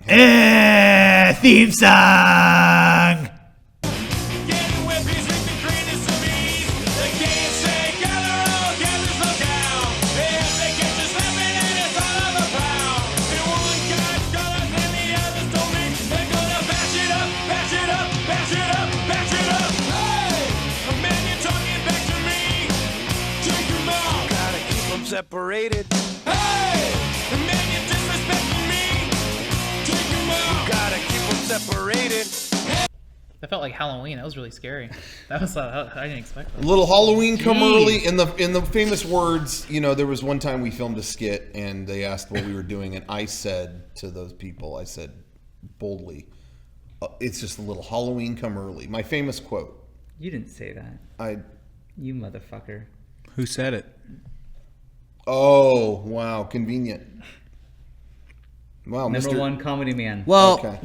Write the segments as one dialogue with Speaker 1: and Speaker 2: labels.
Speaker 1: Theme song.
Speaker 2: Separated. Hey, the man you disrespecting me. Take him out. You gotta keep them separated.
Speaker 3: That felt like Halloween. That was really scary. That was I didn't expect that.
Speaker 4: Little Halloween come early. In the famous words, you know, there was one time we filmed a skit and they asked what we were doing, and I said to those people, I said boldly, "It's just a little Halloween come early." My famous quote.
Speaker 1: You didn't say that. You motherfucker.
Speaker 5: Who said it?
Speaker 4: Oh, wow. Convenient. Wow.
Speaker 1: Number one comedy man.
Speaker 5: Well,
Speaker 4: Okay.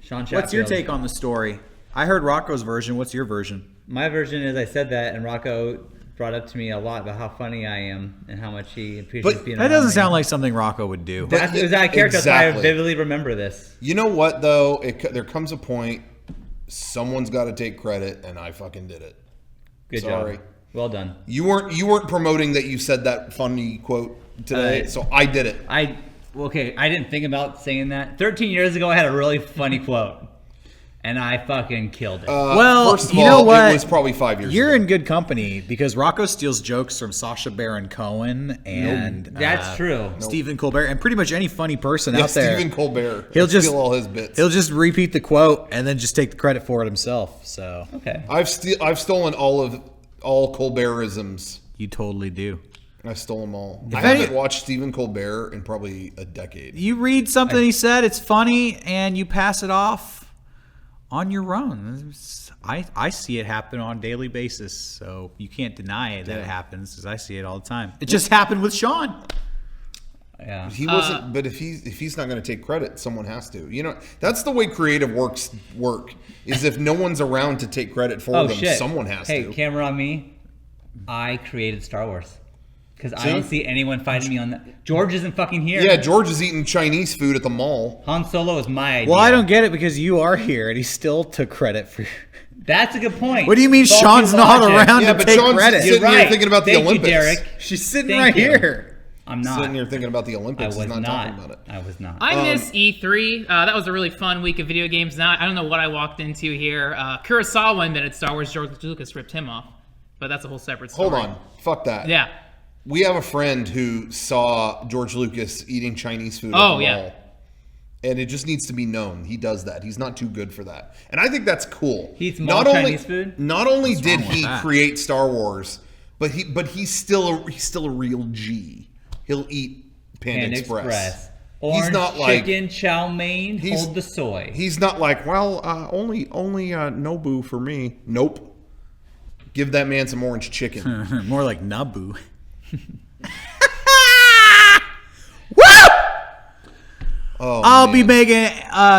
Speaker 1: Shawn.
Speaker 5: What's your take on the story? I heard Rocco's version. What's your version?
Speaker 1: My version is I said that, and Rocco brought up to me a lot about how funny I am and how much he appreciates being
Speaker 5: That
Speaker 1: around
Speaker 5: doesn't
Speaker 1: me.
Speaker 5: sound like something Rocco would do.
Speaker 1: That was that character. That's why I
Speaker 4: Exactly.
Speaker 1: vividly remember this.
Speaker 4: You know what, though? There comes a point, someone's got to take credit, and I fucking did it.
Speaker 1: Good
Speaker 4: Sorry.
Speaker 1: job. Well done.
Speaker 4: You weren't promoting that you said that funny quote today, so I did it.
Speaker 1: Okay, I didn't think about saying that. 13 years ago, I had a really funny quote, and I fucking killed it.
Speaker 5: Well,
Speaker 4: first of
Speaker 5: you
Speaker 4: all,
Speaker 5: know what?
Speaker 4: it was probably 5 years
Speaker 5: You're
Speaker 4: ago.
Speaker 5: in good company because Rocco steals jokes from Sacha Baron Cohen and
Speaker 1: That's true.
Speaker 5: Stephen Colbert and pretty much any funny person
Speaker 4: Yeah,
Speaker 5: out there.
Speaker 4: Stephen Colbert.
Speaker 5: He'll just
Speaker 4: steal all his bits.
Speaker 5: He'll just repeat the quote and then just take the credit for it himself. So
Speaker 1: Okay.
Speaker 4: I've stolen all Colbertisms.
Speaker 5: you totally do.
Speaker 4: I stole them all. I
Speaker 5: any-
Speaker 4: haven't watched Stephen Colbert in probably a decade.
Speaker 5: You read something he said, it's funny, and you pass it off on your own. I see it happen on a daily basis, so you can't deny that it happens because I see it all the time. It just happened with Shawn.
Speaker 1: Yeah.
Speaker 4: He wasn't, but if he's not going to take credit, someone has to. You know, that's the way creative work. Is if no one's around to take credit for them,
Speaker 1: Shit.
Speaker 4: someone has
Speaker 1: Hey,
Speaker 4: to.
Speaker 1: camera on me. I created Star Wars. Because I don't see anyone fighting me on that. George isn't fucking here.
Speaker 4: Yeah, George is eating Chinese food at the mall.
Speaker 1: Han Solo is my idea.
Speaker 5: Well, I don't get it because you are here, and he still took credit for.
Speaker 1: That's a good point.
Speaker 5: What do you mean
Speaker 1: Faulty
Speaker 5: Sean's not
Speaker 1: logic.
Speaker 5: around
Speaker 4: Yeah,
Speaker 5: to
Speaker 4: but
Speaker 5: take
Speaker 4: Sean's
Speaker 5: credit?
Speaker 4: sitting
Speaker 1: You're
Speaker 4: here
Speaker 1: right.
Speaker 4: thinking about the
Speaker 1: Thank
Speaker 4: Olympics.
Speaker 1: You, Derek.
Speaker 5: She's sitting
Speaker 1: Thank
Speaker 5: right
Speaker 1: you.
Speaker 5: here.
Speaker 1: I'm not.
Speaker 4: Sitting here thinking about the Olympics.
Speaker 1: I was
Speaker 4: He's not talking about it.
Speaker 1: I was not.
Speaker 3: I miss E3. That was a really fun week of video games. Now I don't know what I walked into here. Kurosawa invented Star Wars. George Lucas ripped him off, but that's a whole separate story.
Speaker 4: Hold on. Fuck that.
Speaker 3: Yeah.
Speaker 4: We have a friend who saw George Lucas eating Chinese food at
Speaker 3: Oh,
Speaker 4: the
Speaker 3: yeah.
Speaker 4: mall. And it just needs to be known. He does that. He's not too good for that. And I think that's cool.
Speaker 1: He eats mall Chinese food?
Speaker 4: Not only did
Speaker 5: wrong with
Speaker 4: he
Speaker 5: that?
Speaker 4: create Star Wars, but he's still a real G. He'll eat Panda Express.
Speaker 1: Orange
Speaker 4: not like-
Speaker 1: chicken, chow mein, hold the soy.
Speaker 4: He's not like, well, only Nobu for me. Nope. Give that man some orange chicken.
Speaker 5: More like Naboo.
Speaker 4: Oh,
Speaker 5: I'll
Speaker 4: man.
Speaker 5: be making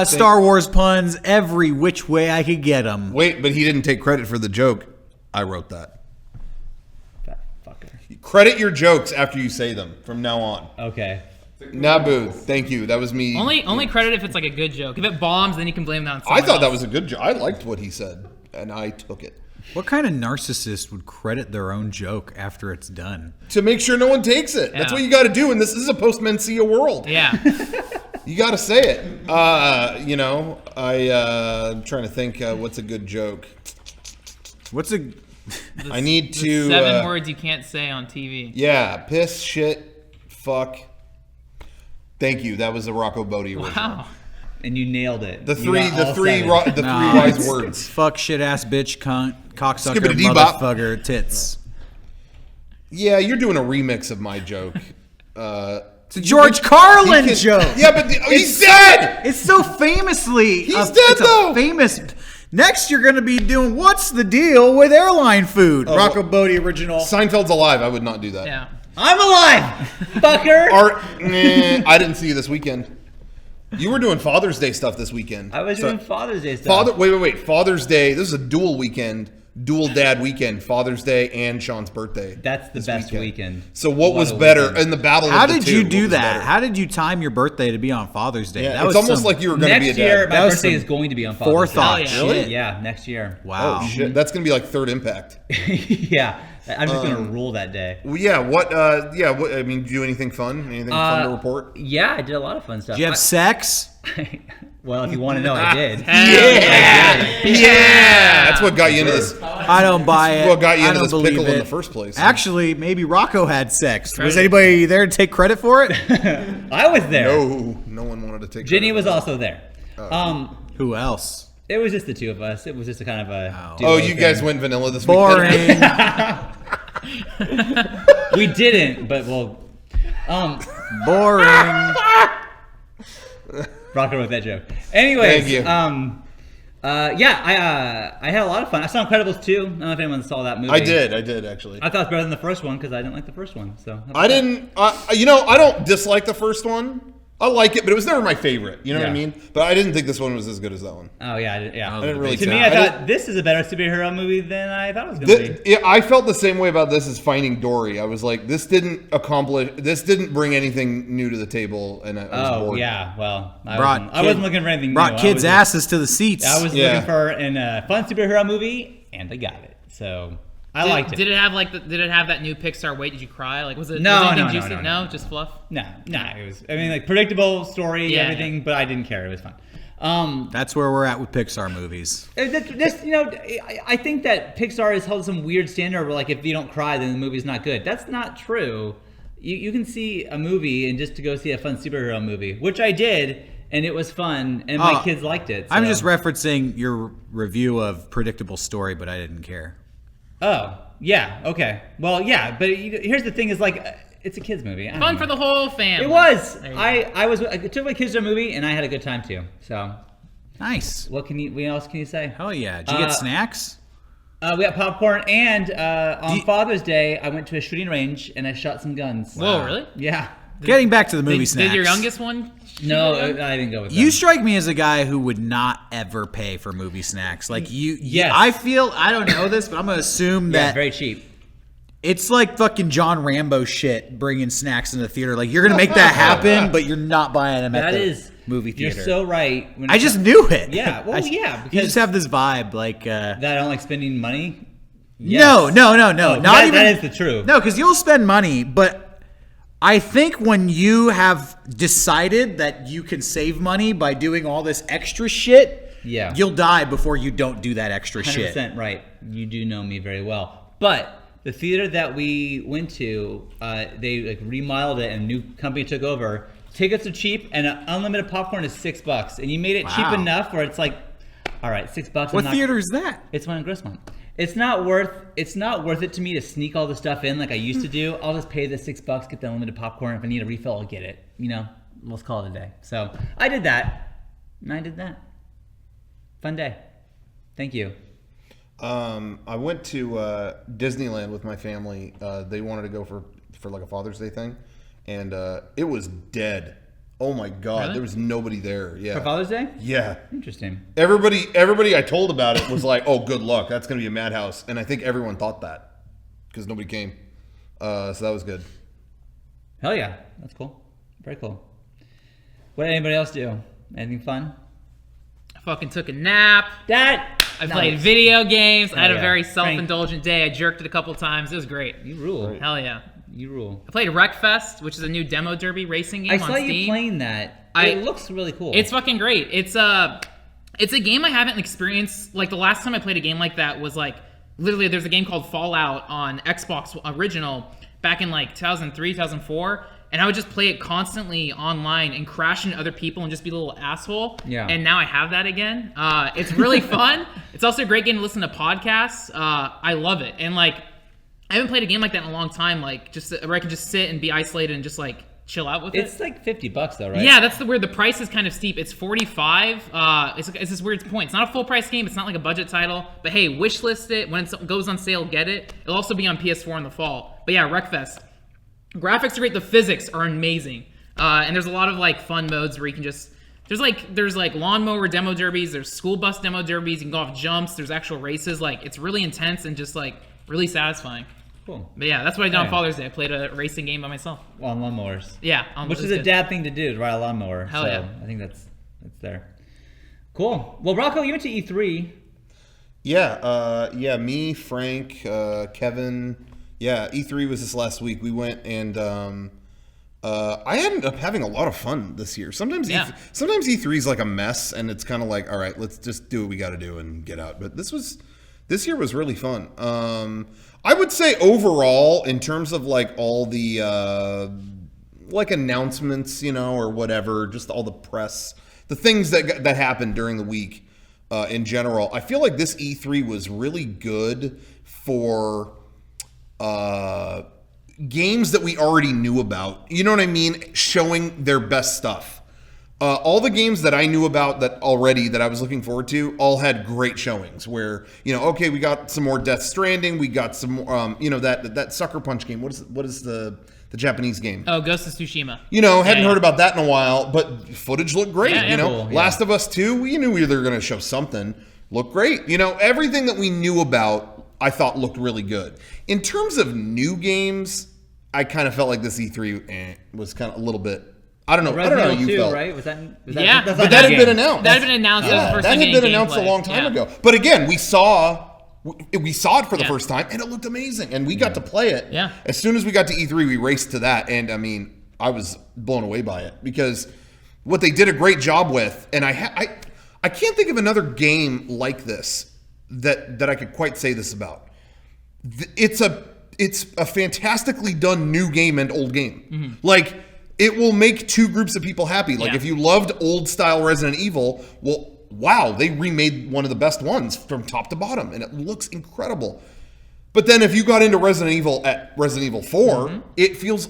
Speaker 5: Star Wars puns every which way I could get them.
Speaker 4: Wait, but he didn't take credit for the joke. I wrote that.
Speaker 1: That fucker.
Speaker 4: Credit your jokes after you say them from now on.
Speaker 1: Okay.
Speaker 4: Nabu, thank you. That was me.
Speaker 3: Only credit if it's like a good joke. If it bombs, then you can blame that on someone
Speaker 4: I thought that
Speaker 3: else.
Speaker 4: was a good joke. I liked what he said, and I took it.
Speaker 5: What kind of narcissist would credit their own joke after it's done?
Speaker 4: To make sure no one takes it. That's
Speaker 3: Yeah.
Speaker 4: what you got to do, and this is a post-Mencia world.
Speaker 3: Yeah.
Speaker 4: You got to say it. I'm trying to think what's a good joke.
Speaker 5: What's a...
Speaker 4: I need
Speaker 3: The
Speaker 4: to...
Speaker 3: 7 words you can't say on TV.
Speaker 4: Yeah, piss, shit, fuck. Thank you. That was the Rocco Bodie original.
Speaker 3: Wow.
Speaker 1: And you nailed it.
Speaker 4: The
Speaker 1: You
Speaker 4: three
Speaker 1: got all seven.
Speaker 4: wise
Speaker 5: it's
Speaker 4: words.
Speaker 5: Fuck, shit, ass, bitch, cunt, cocksucker,
Speaker 4: Skibbity-dee-bop.
Speaker 5: motherfucker, tits.
Speaker 4: Yeah, you're doing a remix of my joke.
Speaker 5: It's a George Carlin joke.
Speaker 4: Yeah, but he's dead.
Speaker 5: It's so famously...
Speaker 4: He's dead, though.
Speaker 5: Famous... Next, you're going to be doing What's the Deal with Airline Food? Rocco Bodie original.
Speaker 4: Seinfeld's alive. I would not do that.
Speaker 3: Yeah.
Speaker 1: I'm alive, fucker.
Speaker 4: I didn't see you this weekend. You were doing Father's Day stuff this weekend.
Speaker 1: I was doing Father's Day stuff.
Speaker 4: Wait. Father's Day. This is a dual weekend. dual dad weekend, Father's Day and Shawn's birthday.
Speaker 1: That's the best weekend.
Speaker 4: So what was
Speaker 1: a
Speaker 4: better
Speaker 1: weekend.
Speaker 4: in the battle?
Speaker 5: How
Speaker 4: of the
Speaker 5: did
Speaker 4: two,
Speaker 5: you
Speaker 4: what
Speaker 5: do
Speaker 4: was
Speaker 5: that?
Speaker 4: better?
Speaker 5: How did you time your birthday to be on Father's Day?
Speaker 4: Yeah,
Speaker 5: That
Speaker 4: it's
Speaker 5: was
Speaker 4: almost like you were going to be a
Speaker 1: Next year,
Speaker 4: dad.
Speaker 1: my
Speaker 5: That was
Speaker 1: birthday
Speaker 5: some
Speaker 1: is going to be on Father's
Speaker 5: forethought
Speaker 1: Day.
Speaker 3: Hell yeah.
Speaker 5: shit.
Speaker 1: Yeah, next year.
Speaker 5: Wow.
Speaker 4: Oh shit, that's going to be like Third Impact.
Speaker 1: Yeah, I'm just going to rule that day.
Speaker 4: Well, yeah. What? I mean, did you do anything fun? Anything fun to report?
Speaker 1: Yeah, I did a lot of fun stuff.
Speaker 5: Did you have sex?
Speaker 1: Well, if you want to know, I did.
Speaker 4: Yeah, that's what got you into this.
Speaker 5: I don't buy it.
Speaker 4: What got you
Speaker 5: I
Speaker 4: into
Speaker 5: don't
Speaker 4: this
Speaker 5: believe
Speaker 4: pickle in
Speaker 5: it.
Speaker 4: the first place?
Speaker 5: Actually, maybe Rocco had sex. Was
Speaker 3: Credit.
Speaker 5: anybody there to take credit for it?
Speaker 1: I was there.
Speaker 4: no one wanted to take.
Speaker 1: Ginny
Speaker 4: credit
Speaker 1: was
Speaker 4: for that.
Speaker 1: also there.
Speaker 5: Who else?
Speaker 1: It was just the two of us. It was just a kind of a.
Speaker 4: Oh,
Speaker 1: duo
Speaker 4: you guys
Speaker 1: thing.
Speaker 4: went vanilla this
Speaker 5: Boring.
Speaker 4: weekend.
Speaker 1: We didn't, but well.
Speaker 5: Boring.
Speaker 1: Rocker with that joke. Anyways,
Speaker 4: Thank you.
Speaker 1: yeah, I had a lot of fun. I saw Incredibles 2. I don't know if anyone saw that movie.
Speaker 4: I did actually.
Speaker 1: I thought it was better than the first one because I didn't like the first one. So
Speaker 4: I didn't. I don't dislike the first one. I like it, but it was never my favorite. You know what I
Speaker 1: Yeah.
Speaker 4: mean? But I didn't think this one was as good as that one.
Speaker 1: Oh yeah, yeah.
Speaker 5: I
Speaker 4: didn't really
Speaker 1: To
Speaker 4: care.
Speaker 1: me, I
Speaker 4: I
Speaker 1: thought this is a better superhero movie than I thought it was going to be.
Speaker 4: Yeah, I felt the same way about this as Finding Dory. I was like, this didn't bring anything new to the table, and I was
Speaker 1: Oh
Speaker 4: bored.
Speaker 1: yeah, well, I
Speaker 5: Brought
Speaker 1: wasn't looking for anything new.
Speaker 5: Brought
Speaker 1: I
Speaker 5: kids'
Speaker 1: was
Speaker 5: asses to the seats.
Speaker 1: I was
Speaker 4: Yeah.
Speaker 1: looking for a fun superhero movie, and I got it. So I liked it.
Speaker 3: Did it have did it have that new Pixar Wait Did You Cry? Like was it
Speaker 1: No,
Speaker 3: was anything
Speaker 1: no, no,
Speaker 3: juicy?
Speaker 1: no.
Speaker 3: Just fluff.
Speaker 1: No, it was. I mean, like predictable story,
Speaker 3: Yeah,
Speaker 1: everything, but I didn't care. It was fun.
Speaker 5: That's where we're at with Pixar movies.
Speaker 1: This, I think that Pixar has held some weird standard where, like, if you don't cry, then the movie's not good. That's not true. You can see a movie and just to go see a fun superhero movie, which I did, and it was fun, and my kids liked it.
Speaker 5: I'm
Speaker 1: so.
Speaker 5: just referencing your review of Predictable Story, but I didn't care.
Speaker 1: Oh, yeah, okay. Well, yeah, but here's the thing: is like, it's a kids movie. I don't
Speaker 3: Fun
Speaker 1: know.
Speaker 3: for the whole family.
Speaker 1: It was.
Speaker 3: There you go.
Speaker 1: I took my kids to a movie, and I had a good time too. So,
Speaker 5: Nice.
Speaker 1: what else can you say?
Speaker 5: Hell yeah. Did you get snacks?
Speaker 1: We got popcorn, and on Father's Day, I went to a shooting range and I shot some guns.
Speaker 3: Whoa, really?
Speaker 1: Yeah.
Speaker 5: Getting back to the movie snacks.
Speaker 3: Did your youngest one?
Speaker 1: No, I didn't go with that.
Speaker 5: You strike me as a guy who would not ever pay for movie snacks. Like
Speaker 1: Yes.
Speaker 5: I don't know this, but I'm gonna assume
Speaker 1: Yeah,
Speaker 5: that
Speaker 1: very cheap.
Speaker 5: it's like fucking John Rambo shit, bringing snacks in the theater. Like you're gonna make that happen, but you're not buying them at
Speaker 1: That
Speaker 5: the
Speaker 1: is
Speaker 5: movie theater.
Speaker 1: You're so right. When
Speaker 5: I just knew it.
Speaker 1: Yeah, well, yeah,
Speaker 5: You
Speaker 1: because-
Speaker 5: just have this vibe, like
Speaker 1: that I don't like spending money.
Speaker 5: no,
Speaker 1: Yes.
Speaker 5: not
Speaker 1: that-
Speaker 5: even.
Speaker 1: that is the truth.
Speaker 5: No, because you'll spend money, but I think when you have decided that you can save money by doing all this extra shit,
Speaker 1: Yeah.
Speaker 5: you'll die before you don't do that extra
Speaker 1: 100%
Speaker 5: shit.
Speaker 1: right. You do know me very well. But the theater that we went to, they like remodeled it and a new company took over. Tickets are cheap and unlimited popcorn is $6. And you made it cheap
Speaker 5: Wow.
Speaker 1: enough where it's like, all right, $6.
Speaker 5: What theater is that?
Speaker 1: It's one in Grossmont. It's not worth it to me to sneak all the stuff in like I used to do. I'll just pay the $6, get the unlimited popcorn. If I need a refill, I'll get it. Let's call it a day. So I did that. And I did that. Fun day. Thank you.
Speaker 4: I went to Disneyland with my family. They wanted to go for like a Father's Day thing, and it was dead. Oh my God,
Speaker 3: Really?
Speaker 4: there was nobody there. Yeah.
Speaker 1: For Father's Day?
Speaker 4: Yeah.
Speaker 1: Interesting.
Speaker 4: Everybody I told about it was like, "Oh, good luck. That's going to be a madhouse." And I think everyone thought that because nobody came. So that was good.
Speaker 1: Hell yeah. That's cool. Very cool. What did anybody else do? Anything fun?
Speaker 3: I fucking took a nap. I played video games. I had a
Speaker 1: yeah.
Speaker 3: very self-indulgent day. I jerked it a couple times. It was great.
Speaker 1: You rule.
Speaker 3: Hell yeah.
Speaker 1: You rule.
Speaker 3: I played Wreckfest, which is a new demo derby racing game
Speaker 1: I
Speaker 3: on
Speaker 1: saw
Speaker 3: Steam.
Speaker 1: you playing that.
Speaker 3: I-
Speaker 1: It looks really cool.
Speaker 3: It's fucking great. It's a game I haven't experienced. Like the last time I played a game like that was like literally there's a game called Fallout on Xbox original back in like 2003, 2004. And I would just play it constantly online and crash into other people and just be a little asshole.
Speaker 1: Yeah.
Speaker 3: And now I have that again. It's really fun. It's also a great game to listen to podcasts. I love it. And like, I haven't played a game like that in a long time. Like just where I can just sit and be isolated and just like chill out with it.
Speaker 1: It's like $50 though, right?
Speaker 3: Yeah, that's where the price is kind of steep. It's $45. It's this weird point. It's not a full price game. It's not like a budget title. But hey, wishlist it. When it goes on sale, get it. It'll also be on PS4 in the fall. But yeah, Wreckfest. Graphics are great. The physics are amazing. And there's a lot of like fun modes where you can just there's like lawnmower demo derbies, there's school bus demo derbies, you can go off jumps, there's actual races. Like, it's really intense and just like really satisfying.
Speaker 1: Cool.
Speaker 3: But yeah, that's what I did on
Speaker 1: Hey.
Speaker 3: Father's Day. I played a racing game by myself.
Speaker 1: On lawnmowers.
Speaker 3: Yeah,
Speaker 1: Which is a dad thing to do, is ride a lawnmower.
Speaker 3: Hell
Speaker 1: so
Speaker 3: yeah.
Speaker 1: I think that's there. Cool. Well, Rocco, you went to E3.
Speaker 4: Yeah, me, Frank, Kevin. Yeah, E3 was this last week. We went and I ended up having a lot of fun this year. Sometimes E3 is like a mess, and it's kind of like, all right, let's just do what we got to do and get out. But this year was really fun. I would say overall, in terms of like all the like announcements, or whatever, just all the press, the things that happened during the week in general, I feel like this E3 was really good for games that we already knew about. You know what I mean? Showing their best stuff. All the games that I knew about that I was looking forward to all had great showings where, okay, we got some more Death Stranding. We got some more, that Sucker Punch game. What is the Japanese game?
Speaker 3: Oh, Ghost of Tsushima.
Speaker 4: Hadn't heard about that in a while, but footage looked great.
Speaker 3: Yeah,
Speaker 1: cool, yeah.
Speaker 4: Last of Us 2, we knew we were going to show something. Looked great. Everything that we knew about, I thought looked really good. In terms of new games, I kind of felt like this E3 was kind of a little bit. I don't know. I don't know how you
Speaker 1: 2,
Speaker 4: felt.
Speaker 1: right? Was that
Speaker 3: Yeah.
Speaker 1: that's
Speaker 4: But
Speaker 1: not
Speaker 4: that
Speaker 1: a
Speaker 4: had
Speaker 1: game.
Speaker 4: been announced.
Speaker 3: That had been announced. That was the first
Speaker 4: that
Speaker 3: time
Speaker 4: had
Speaker 3: getting
Speaker 4: been announced a
Speaker 3: gameplay.
Speaker 4: long time
Speaker 3: Yeah.
Speaker 4: ago. But again, we saw it for the
Speaker 3: Yeah.
Speaker 4: first time, and it looked amazing. And we got to play it.
Speaker 3: Yeah.
Speaker 4: As soon as we got to E3, we raced to that, and I mean, I was blown away by it because what they did a great job with, and I can't think of another game like this that I could quite say this about. It's a fantastically done new game and old game.
Speaker 3: Mm-hmm.
Speaker 4: Like, it will make two groups of people happy. Like,
Speaker 3: Yeah.
Speaker 4: if you loved old style Resident Evil, well, wow, they remade one of the best ones from top to bottom, and it looks incredible. But then if you got into Resident Evil at Resident Evil 4, it feels,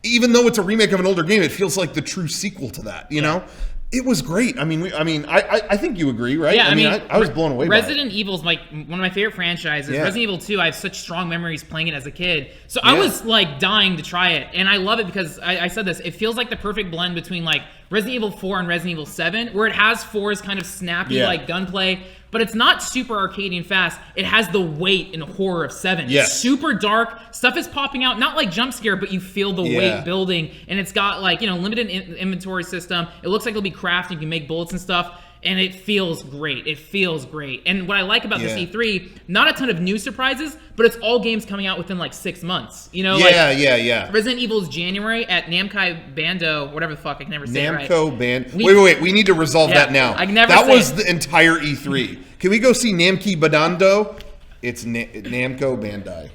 Speaker 4: even though it's a remake of an older game, it feels like the true sequel to that, you know? It was great. I mean, I think you agree, right?
Speaker 3: Yeah,
Speaker 4: I was blown away by it.
Speaker 3: Resident Evil's like one of my favorite franchises.
Speaker 4: Yeah.
Speaker 3: Resident Evil 2, I have such strong memories playing it as a kid. So I was like dying to try it. And I love it because I said this, it feels like the perfect blend between like Resident Evil 4 and Resident Evil 7, where it has 4's kind of snappy like gunplay, but it's not super arcadey and fast. It has the weight and horror of 7.
Speaker 4: Yes.
Speaker 3: It's super dark. Stuff is popping out, not like jump scare, but you feel the weight building. And it's got like, limited inventory system. It looks like it'll be crafted. You can make bullets and stuff. And it feels great. It feels great. And what I like about this E3, not a ton of new surprises, but it's all games coming out within like 6 months.
Speaker 4: Yeah.
Speaker 3: Resident Evil's January at Namco Bando, whatever the fuck, I can never say it right.
Speaker 4: Namco Band. Wait. We need to resolve that now.
Speaker 3: I can never
Speaker 4: that
Speaker 3: say
Speaker 4: was
Speaker 3: it.
Speaker 4: the entire E3. Can we go see Namco Bandando? It's Namco Bandai.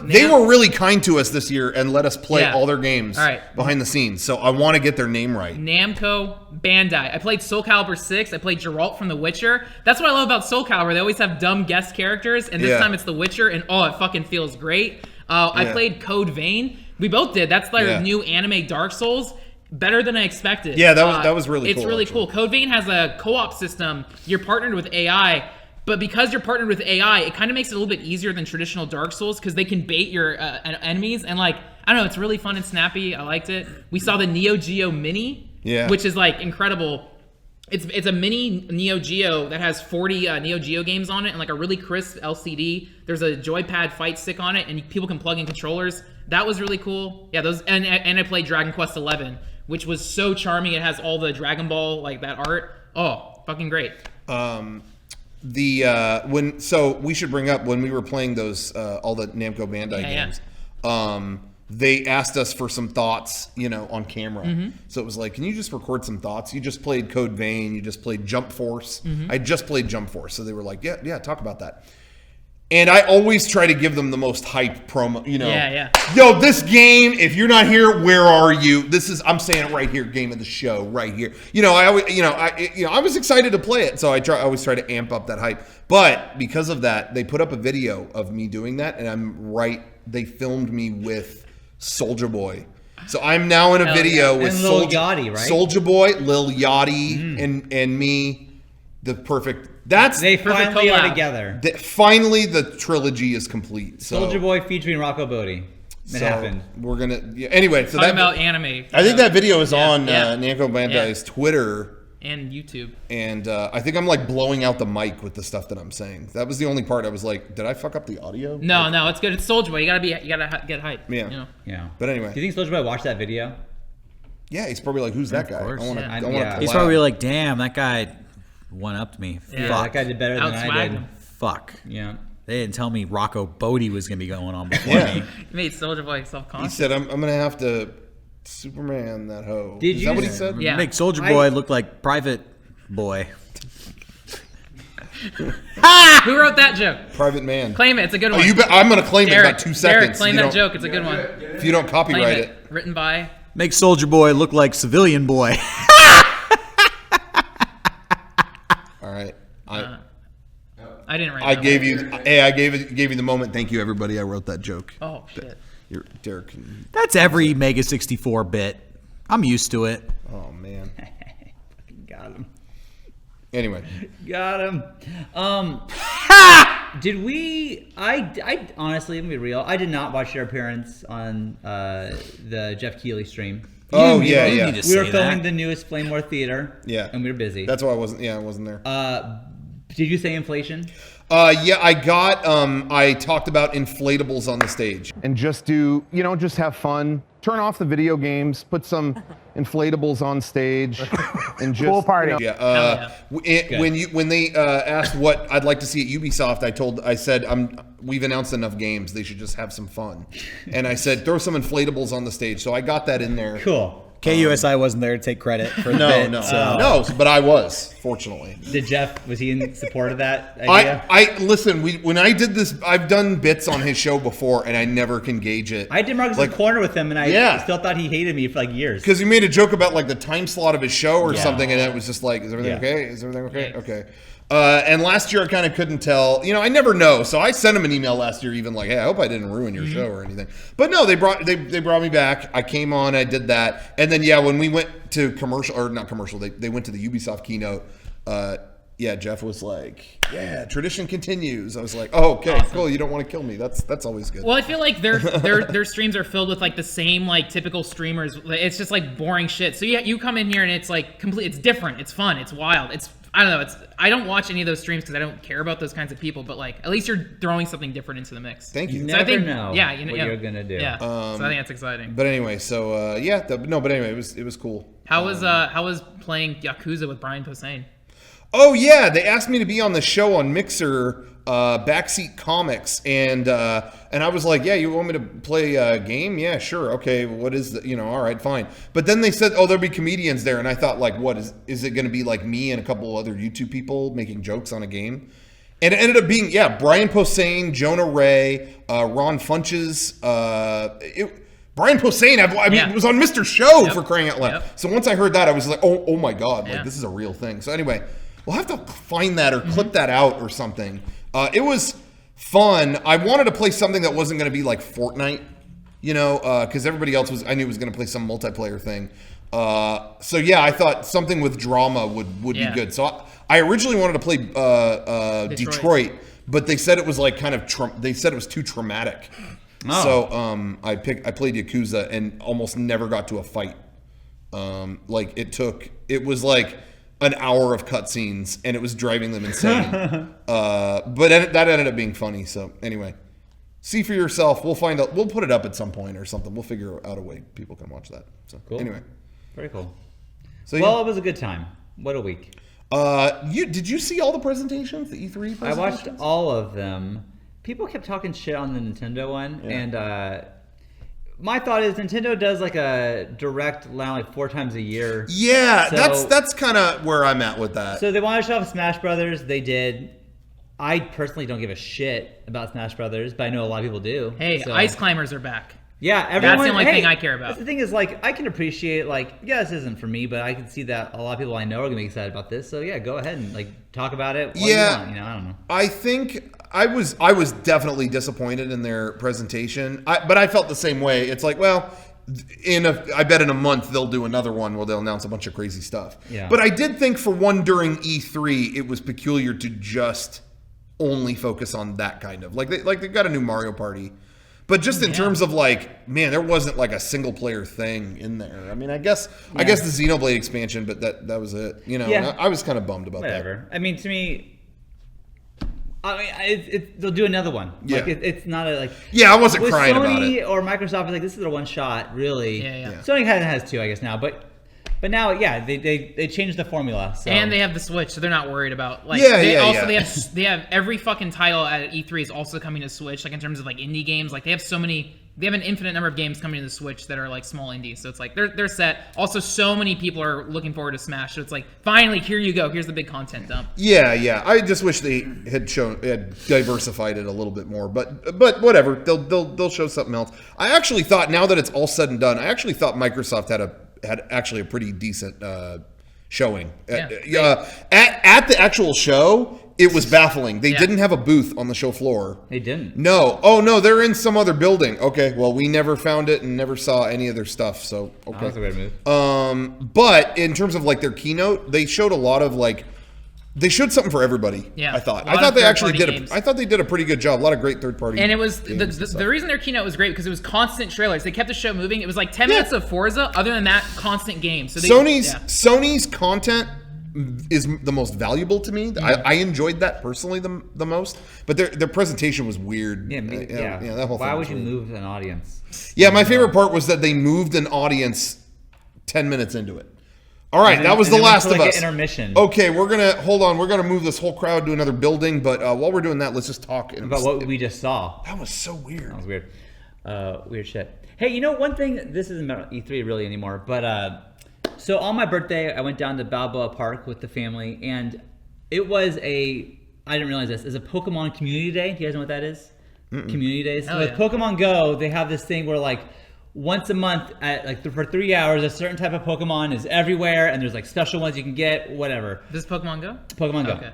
Speaker 4: They were really kind to us this year and let us play all their games behind the scenes. So I want to get their name right.
Speaker 3: Namco Bandai. I played Soul Calibur 6. I played Geralt from The Witcher. That's what I love about Soul Calibur. They always have dumb guest characters, and this time it's The Witcher, and it fucking feels great. I played Code Vein. We both did. That's their new anime Dark Souls. Better than I expected.
Speaker 4: Yeah, that was really cool.
Speaker 3: It's really cool. Code Vein has a co-op system. You're partnered with AI. But because you're partnered with AI, it kind of makes it a little bit easier than traditional Dark Souls because they can bait your enemies. And like, I don't know, it's really fun and snappy. I liked it. We saw the Neo Geo Mini, which is like incredible. It's a mini Neo Geo that has 40 Neo Geo games on it and like a really crisp LCD. There's a joypad fight stick on it, and people can plug in controllers. That was really cool. Yeah, those and I played Dragon Quest 11, which was so charming. It has all the Dragon Ball like that art. Oh, fucking great.
Speaker 4: We should bring up when we were playing those all the Namco Bandai games. They asked us for some thoughts, on camera. So it was like, can you just record some thoughts? You just played Code Vein, you just played Jump Force. I just played Jump Force, so they were like, yeah, talk about that. And I always try to give them the most hype promo, Yo, this game, if you're not here, where are you? I'm saying it right here, game of the show, right here. I was excited to play it, so I always try to amp up that hype. But because of that, they put up a video of me doing that, and they filmed me with Soulja Boy. So I'm now in a video with
Speaker 1: and Lil Yachty, right?
Speaker 4: Soulja Boy, Lil Yachty, and me. The perfect.
Speaker 1: They finally
Speaker 3: collab.
Speaker 1: are together.
Speaker 4: Finally, the trilogy is complete. So
Speaker 1: Soulja Boy featuring Rocco Bodie. It happened.
Speaker 4: We're gonna. Yeah, anyway, so
Speaker 3: Talking
Speaker 4: that
Speaker 3: about anime.
Speaker 4: I think that video is on
Speaker 3: yeah.
Speaker 4: Namco Bandai's Twitter.
Speaker 3: And YouTube.
Speaker 4: And I think I'm like blowing out the mic with the stuff that I'm saying. That was the only part I was like, did I fuck up the audio?
Speaker 3: No, it's good. It's Soulja Boy. You gotta get hype.
Speaker 4: Yeah.
Speaker 3: You know?
Speaker 1: Yeah.
Speaker 4: But anyway.
Speaker 1: Do you think Soulja Boy watched that video?
Speaker 4: Yeah, he's probably like, who's that guy? I
Speaker 5: course.
Speaker 4: want to.
Speaker 3: Yeah.
Speaker 4: I want
Speaker 1: Yeah.
Speaker 4: to.
Speaker 5: He's probably like, damn, that guy one upped me.
Speaker 3: Yeah.
Speaker 1: That
Speaker 5: Fuck.
Speaker 1: guy did better than I
Speaker 3: Outswagged
Speaker 1: did.
Speaker 3: him.
Speaker 5: Fuck.
Speaker 1: Yeah.
Speaker 5: They didn't tell me Rocco Bodie was gonna be going on before
Speaker 4: Yeah.
Speaker 5: me.
Speaker 3: He made Soulja Boy
Speaker 4: He
Speaker 3: self-conscious.
Speaker 4: said, I'm gonna have to Superman that hoe.
Speaker 1: Did
Speaker 4: Is
Speaker 1: you-
Speaker 4: that what he said?
Speaker 3: Yeah.
Speaker 5: Make Soldier Boy look like Private Boy.
Speaker 3: Who wrote that joke?
Speaker 4: Private man.
Speaker 3: Claim it. It's a good one.
Speaker 4: I'm gonna claim it in
Speaker 3: Derek,
Speaker 4: about 2
Speaker 3: Derek,
Speaker 4: seconds.
Speaker 3: claim
Speaker 4: You
Speaker 3: that
Speaker 4: don't-
Speaker 3: joke. It's a good one.
Speaker 4: If you don't
Speaker 3: Claim
Speaker 4: copyright
Speaker 3: it.
Speaker 4: it.
Speaker 3: Written by.
Speaker 5: Make Soldier Boy look like Civilian Boy.
Speaker 4: All right.
Speaker 3: I didn't write.
Speaker 4: I
Speaker 3: that
Speaker 4: gave
Speaker 3: one.
Speaker 4: you. Hey, I gave you the moment. Thank you, everybody. I wrote that joke.
Speaker 3: Oh shit.
Speaker 4: You're Derek.
Speaker 5: That's every MEGA64 bit. I'm used to it.
Speaker 4: Oh man.
Speaker 1: Got him.
Speaker 4: Anyway,
Speaker 1: Got him. Did we? I honestly, let me be real. I did not watch your appearance on the Jeff Keighley stream.
Speaker 4: Oh,
Speaker 5: You
Speaker 4: yeah,
Speaker 5: didn't
Speaker 4: yeah.
Speaker 5: need to
Speaker 1: We were
Speaker 5: say
Speaker 1: filming
Speaker 5: that.
Speaker 1: the newest Flamewar Theater.
Speaker 4: Yeah.
Speaker 1: And we were busy.
Speaker 4: that's why I wasn't. Yeah, I wasn't there.
Speaker 1: Did you say inflation?
Speaker 4: Yeah, I got. I talked about inflatables on the stage, and just just have fun. Turn off the video games. Put some inflatables on stage, and just pool party. When they asked what I'd like to see at Ubisoft, I said we've announced enough games. They should just have some fun, and I said throw some inflatables on the stage. So I got that in there.
Speaker 1: Cool.
Speaker 5: KUSI wasn't there to take credit for the bit, so.
Speaker 4: No, but I was, fortunately.
Speaker 1: Did Jeff, was he in support of that idea?
Speaker 4: I listen. When I did this, I've done bits on his show before, and I never can gauge it.
Speaker 1: I did Marcus in the corner with him, and I
Speaker 4: Yeah.
Speaker 1: still thought he hated me for like years.
Speaker 4: Because he made a joke about like the time slot of his show or
Speaker 1: Yeah.
Speaker 4: something, and it was just like, is everything
Speaker 1: Yeah.
Speaker 4: okay? Is everything okay? Okay. And last year I kind of couldn't tell. I never know. So I sent him an email last year, even like, hey, I hope I didn't ruin your show or anything. But no, they brought me back. I came on, I did that, and then when we went to commercial or not commercial, they went to the Ubisoft keynote. Jeff was like, yeah, tradition continues. I was like, oh, okay,
Speaker 3: Awesome.
Speaker 4: cool. You don't want to kill me. That's always good.
Speaker 3: Well, I feel like their streams are filled with like the same like typical streamers. It's just like boring shit. So you come in here and it's like complete. It's different. It's fun. It's wild. I don't know. I don't watch any of those streams because I don't care about those kinds of people. But like, at least you're throwing something different into the mix.
Speaker 4: Thank you.
Speaker 1: You
Speaker 3: So I
Speaker 1: never
Speaker 3: think,
Speaker 1: know
Speaker 3: yeah,
Speaker 1: what you're gonna do.
Speaker 3: Yeah. So I think that's exciting.
Speaker 4: But anyway, so but anyway, it was cool.
Speaker 3: How was playing Yakuza with Brian Posehn?
Speaker 4: Oh yeah, they asked me to be on the show on Mixer, Backseat Comics, and I was like, yeah, you want me to play a game? Yeah, sure, okay. What is the, all right, fine. But then they said, oh, there'll be comedians there, and I thought, like, what is it going to be like me and a couple other YouTube people making jokes on a game? And it ended up being, Brian Posehn, Jonah Ray, Ron Funches, Brian Posehn, was on Mr. Show for crying out loud.
Speaker 3: Yep.
Speaker 4: So once I heard that, I was like, oh my God,
Speaker 3: Yeah.
Speaker 4: like this is a real thing. So anyway, we'll have to find that or clip that out or something. It was fun. I wanted to play something that wasn't going to be like Fortnite, because everybody else I knew was going to play some multiplayer thing. So yeah, I thought something with drama would be good. So I originally wanted to play Detroit, but they said it was like kind of they said it was too traumatic.
Speaker 1: Oh.
Speaker 4: So I played Yakuza and almost never got to a fight. It was like an hour of cutscenes and it was driving them insane. But that ended up being funny. So anyway, see for yourself. We'll find out. We'll put it up at some point or something. We'll figure out a way people can watch that. So
Speaker 1: Cool.
Speaker 4: anyway,
Speaker 1: Very cool.
Speaker 4: so
Speaker 1: Well, it was a good time. What a week.
Speaker 4: did you see all the presentations, the E3 presentations?
Speaker 1: I watched all of them. People kept talking shit on the Nintendo one, and my thought is Nintendo does like a direct around like 4 times a year.
Speaker 4: Yeah,
Speaker 1: So-
Speaker 4: that's kind of where I'm at with that.
Speaker 1: So they wanted to show off Smash Brothers. They did. I personally don't give a shit about Smash Brothers, but I know a lot of people do.
Speaker 3: Hey,
Speaker 1: so.
Speaker 3: Ice Climbers are back.
Speaker 1: Yeah, everyone.
Speaker 3: the only thing I care about.
Speaker 1: The thing is, like, I can appreciate, like, yeah, this isn't for me, but I can see that a lot of people I know are gonna be excited about this. So yeah, go ahead and like talk about it. What
Speaker 4: Yeah.
Speaker 1: you want, I don't know.
Speaker 4: I think I was definitely disappointed in their presentation, but I felt the same way. It's like, well, I bet in a month they'll do another one where they'll announce a bunch of crazy stuff.
Speaker 1: Yeah.
Speaker 4: But I did think for one during E3, it was peculiar to just only focus on that kind of they got a new Mario Party. But just in terms of like, man, there wasn't like a single player thing in there. I mean, I guess the Xenoblade expansion, but that was it. You know,
Speaker 1: Yeah.
Speaker 4: I was kind of bummed about that.
Speaker 1: Whatever. I mean, to me, they'll do another one. Like,
Speaker 4: Yeah.
Speaker 1: it's not a like.
Speaker 4: Yeah, I wasn't
Speaker 1: with
Speaker 4: crying
Speaker 1: Sony
Speaker 4: about it.
Speaker 1: or Microsoft is like, this is a one shot, really.
Speaker 3: Yeah.
Speaker 1: Sony has two, I guess now, but now, yeah, they changed the formula. So.
Speaker 3: And they have the Switch, so they're not worried about like.
Speaker 4: Yeah,
Speaker 3: They have every fucking title at E3 is also coming to Switch. Like in terms of like indie games, like they have an infinite number of games coming to the Switch that are like small indies. So it's like they're set. Also, so many people are looking forward to Smash. So it's like finally, here you go. Here's the big content dump.
Speaker 4: Yeah. I just wish they had diversified it a little bit more. But whatever. They'll show something else. I actually thought, now that it's all said and done, I actually thought Microsoft had actually a pretty decent showing. At the actual show, it was baffling. They didn't have a booth on the show floor.
Speaker 1: They didn't.
Speaker 4: No. Oh no, they're in some other building. Okay, well we never found it and never saw any of their stuff. So okay.
Speaker 1: That was a weird move.
Speaker 4: But in terms of like their keynote, they showed a lot of like. They showed something for everybody.
Speaker 3: Yeah,
Speaker 4: I thought.
Speaker 3: a lot
Speaker 4: I thought
Speaker 3: of
Speaker 4: they actually
Speaker 3: third-party
Speaker 4: did.
Speaker 3: games.
Speaker 4: I thought they did a pretty good job. A lot of great third party.
Speaker 3: And it was the reason their keynote was great because it was constant trailers. They kept the show moving. It was like 10 minutes of Forza. Other than that, constant games. So
Speaker 4: Sony's content is the most valuable to me. I enjoyed that personally the most. But their presentation was weird.
Speaker 1: Yeah,
Speaker 4: that whole thing.
Speaker 1: Why
Speaker 4: was
Speaker 1: would you
Speaker 4: weird.
Speaker 1: move an audience?
Speaker 4: Yeah, my favorite part was that they moved an audience 10 minutes into it. All right, that was The Last of Us.
Speaker 1: Intermission.
Speaker 4: Okay, we're gonna move this whole crowd to another building. But while we're doing that, let's just talk
Speaker 1: About what we just saw.
Speaker 4: That was so weird.
Speaker 1: That was weird. Weird shit. Hey, you know one thing? This isn't about E3 really anymore, but so on my birthday, I went down to Balboa Park with the family, and it was I didn't realize this, is a Pokemon Community Day. Do you guys know what that is? Community Days. So with Pokemon Go, they have this thing where like once a month, for 3 hours, a certain type of Pokemon is everywhere, and there's like special ones you can get, whatever.
Speaker 3: This is Pokemon Go?
Speaker 1: Pokemon Go.
Speaker 3: Okay.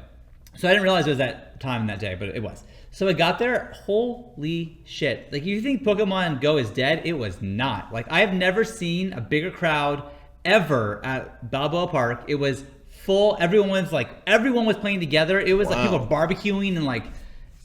Speaker 1: So I didn't realize it was that time in that day, but it was. So I got there, holy shit. Like, you think Pokemon Go is dead? It was not. Like, I've never seen a bigger crowd ever at Balboa Park. It was full. Everyone was playing together. It was like people barbecuing and like,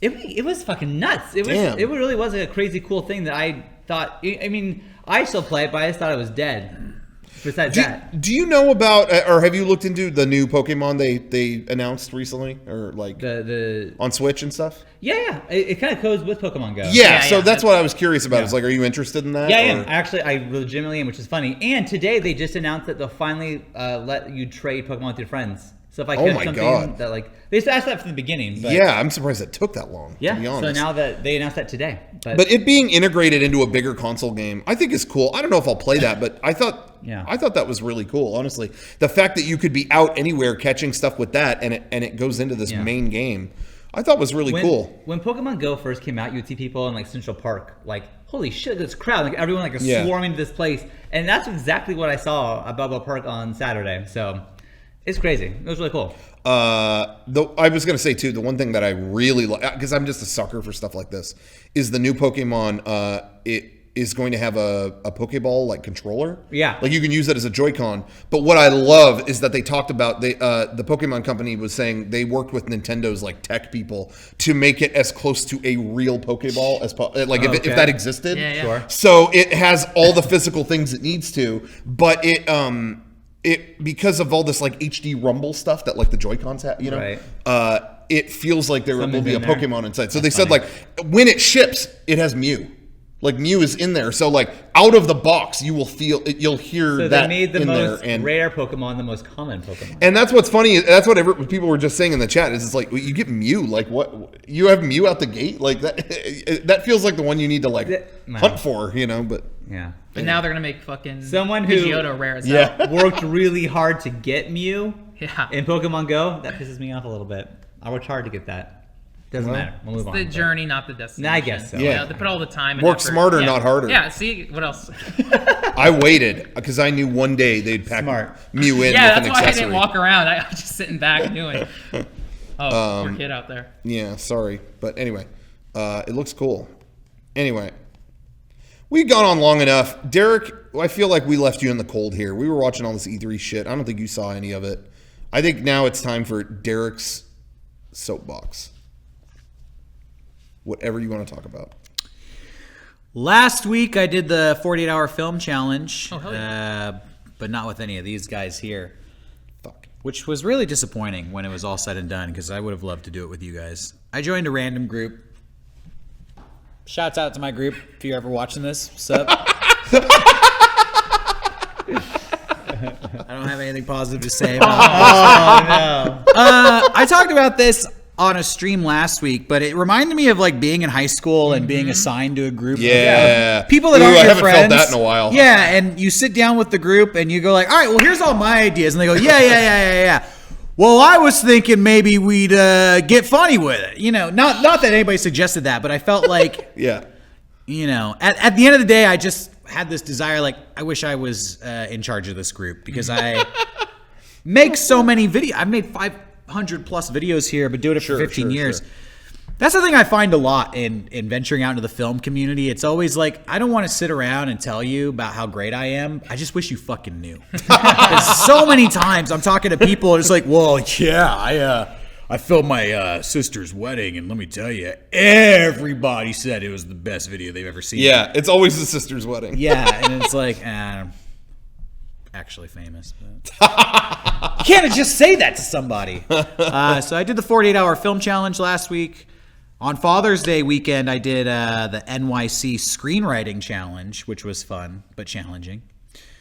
Speaker 1: it was fucking nuts. It really was like a crazy cool thing that I thought, I mean, I still play it, but I just thought it was dead. Besides that,
Speaker 4: do you know about, or have you looked into the new Pokemon they announced recently, or like
Speaker 1: the
Speaker 4: on Switch and stuff?
Speaker 1: Yeah, it kind of goes with Pokemon Go.
Speaker 4: So that's what I was curious about. It's like, are you interested in that?
Speaker 1: Yeah, I am. Actually, I legitimately am, which is funny. And today they just announced that they'll finally let you trade Pokemon with your friends. So if I catch something that like they just asked that from the beginning. But,
Speaker 4: yeah, I'm surprised it took that long.
Speaker 1: Yeah,
Speaker 4: to be honest.
Speaker 1: so now that they announced that today,
Speaker 4: but it being integrated into a bigger console game, I think is cool. I don't know if I'll play that, but I thought that was really cool. Honestly, the fact that you could be out anywhere catching stuff with that, and it goes into this main game, I thought was really cool.
Speaker 1: When Pokemon Go first came out, you would see people in like Central Park, like, holy shit, this crowd, like everyone like swarming to this place, and that's exactly what I saw at Balboa Park on Saturday. So. It's crazy. It was really cool.
Speaker 4: Though I was going to say too, the one thing that I really like, because I'm just a sucker for stuff like this, is the new Pokemon. It is going to have a Pokeball like controller.
Speaker 1: Yeah,
Speaker 4: like you can use it as a Joy-Con. But what I love is that they talked about the Pokemon company was saying they worked with Nintendo's like tech people to make it as close to a real Pokeball as if that existed.
Speaker 3: Yeah.
Speaker 1: Sure.
Speaker 4: So it has all the physical things it needs to, but it because of all this like HD rumble stuff that like the Joy-Cons have, it feels like there will be a Pokemon inside. So they said like when it ships, it has Mew. Like Mew is in there. So like out of the box, you will feel it, you'll hear
Speaker 1: so
Speaker 4: that
Speaker 1: they made the
Speaker 4: in
Speaker 1: most
Speaker 4: there. And
Speaker 1: rare Pokemon the most common Pokemon.
Speaker 4: And that's what's funny. That's what people were just saying in the chat. Is it's like, well, you get Mew. Like what? You have Mew out the gate? Like that? That feels like the one you need to like hunt for, But
Speaker 1: yeah.
Speaker 3: But now they're gonna make fucking
Speaker 1: someone who
Speaker 3: Pidgeotto rare as hell.
Speaker 1: worked really hard to get Mew
Speaker 3: Yeah.
Speaker 1: in Pokemon Go. That pisses me off a little bit. I worked hard to get that. Doesn't matter. We'll move on.
Speaker 3: The journey, not the destination.
Speaker 1: I guess so.
Speaker 4: Yeah.
Speaker 3: They put all the time and
Speaker 4: Work
Speaker 3: effort.
Speaker 4: smarter, not harder.
Speaker 3: Yeah, see, what else?
Speaker 4: I waited because I knew one day they'd pack Mew in with
Speaker 3: Yeah, that's
Speaker 4: an
Speaker 3: why I
Speaker 4: accessory.
Speaker 3: didn't walk around. I was just sitting back doing. Oh, poor kid out there.
Speaker 4: Yeah, sorry. But anyway, it looks cool. Anyway, we've gone on long enough. Derek, I feel like we left you in the cold here. We were watching all this E3 shit. I don't think you saw any of it. I think now it's time for Derek's soapbox. Whatever you want to talk about.
Speaker 5: Last week I did the 48-hour film challenge,
Speaker 3: Oh, hell yeah.
Speaker 5: but not with any of these guys here.
Speaker 4: Fuck.
Speaker 5: Which was really disappointing when it was all said and done, because I would have loved to do it with you guys. I joined a random group. Shouts out to my group if you're ever watching this. What's up? I don't have anything positive to say about this. I talked about this on a stream last week, but it reminded me of like being in high school and being assigned to a group
Speaker 4: Yeah.
Speaker 5: of people that
Speaker 4: Ooh,
Speaker 5: aren't
Speaker 4: I
Speaker 5: your
Speaker 4: haven't
Speaker 5: friends.
Speaker 4: felt that in a while.
Speaker 5: Yeah, and you sit down with the group and you go like, all right, well, here's all my ideas. And they go, yeah. Well, I was thinking maybe we'd get funny with it. You know, not that anybody suggested that, but I felt like,
Speaker 4: Yeah.
Speaker 5: you know, at the end of the day, I just had this desire, like, I wish I was in charge of this group, because I make so many videos. I've made 500 plus videos here, but doing it for 15 years.
Speaker 4: Sure.
Speaker 5: That's the thing I find a lot in venturing out into the film community. It's always like, I don't want to sit around and tell you about how great I am. I just wish you fucking knew. 'Cause so many times I'm talking to people and it's like, well, yeah, I filmed my sister's wedding, and let me tell you, everybody said it was the best video they've ever seen.
Speaker 4: Yeah, it's always the sister's wedding.
Speaker 5: Yeah, and it's like, actually famous. But you can't just say that to somebody. So I did the 48-hour film challenge last week. On Father's Day weekend, I did the NYC screenwriting challenge, which was fun but challenging.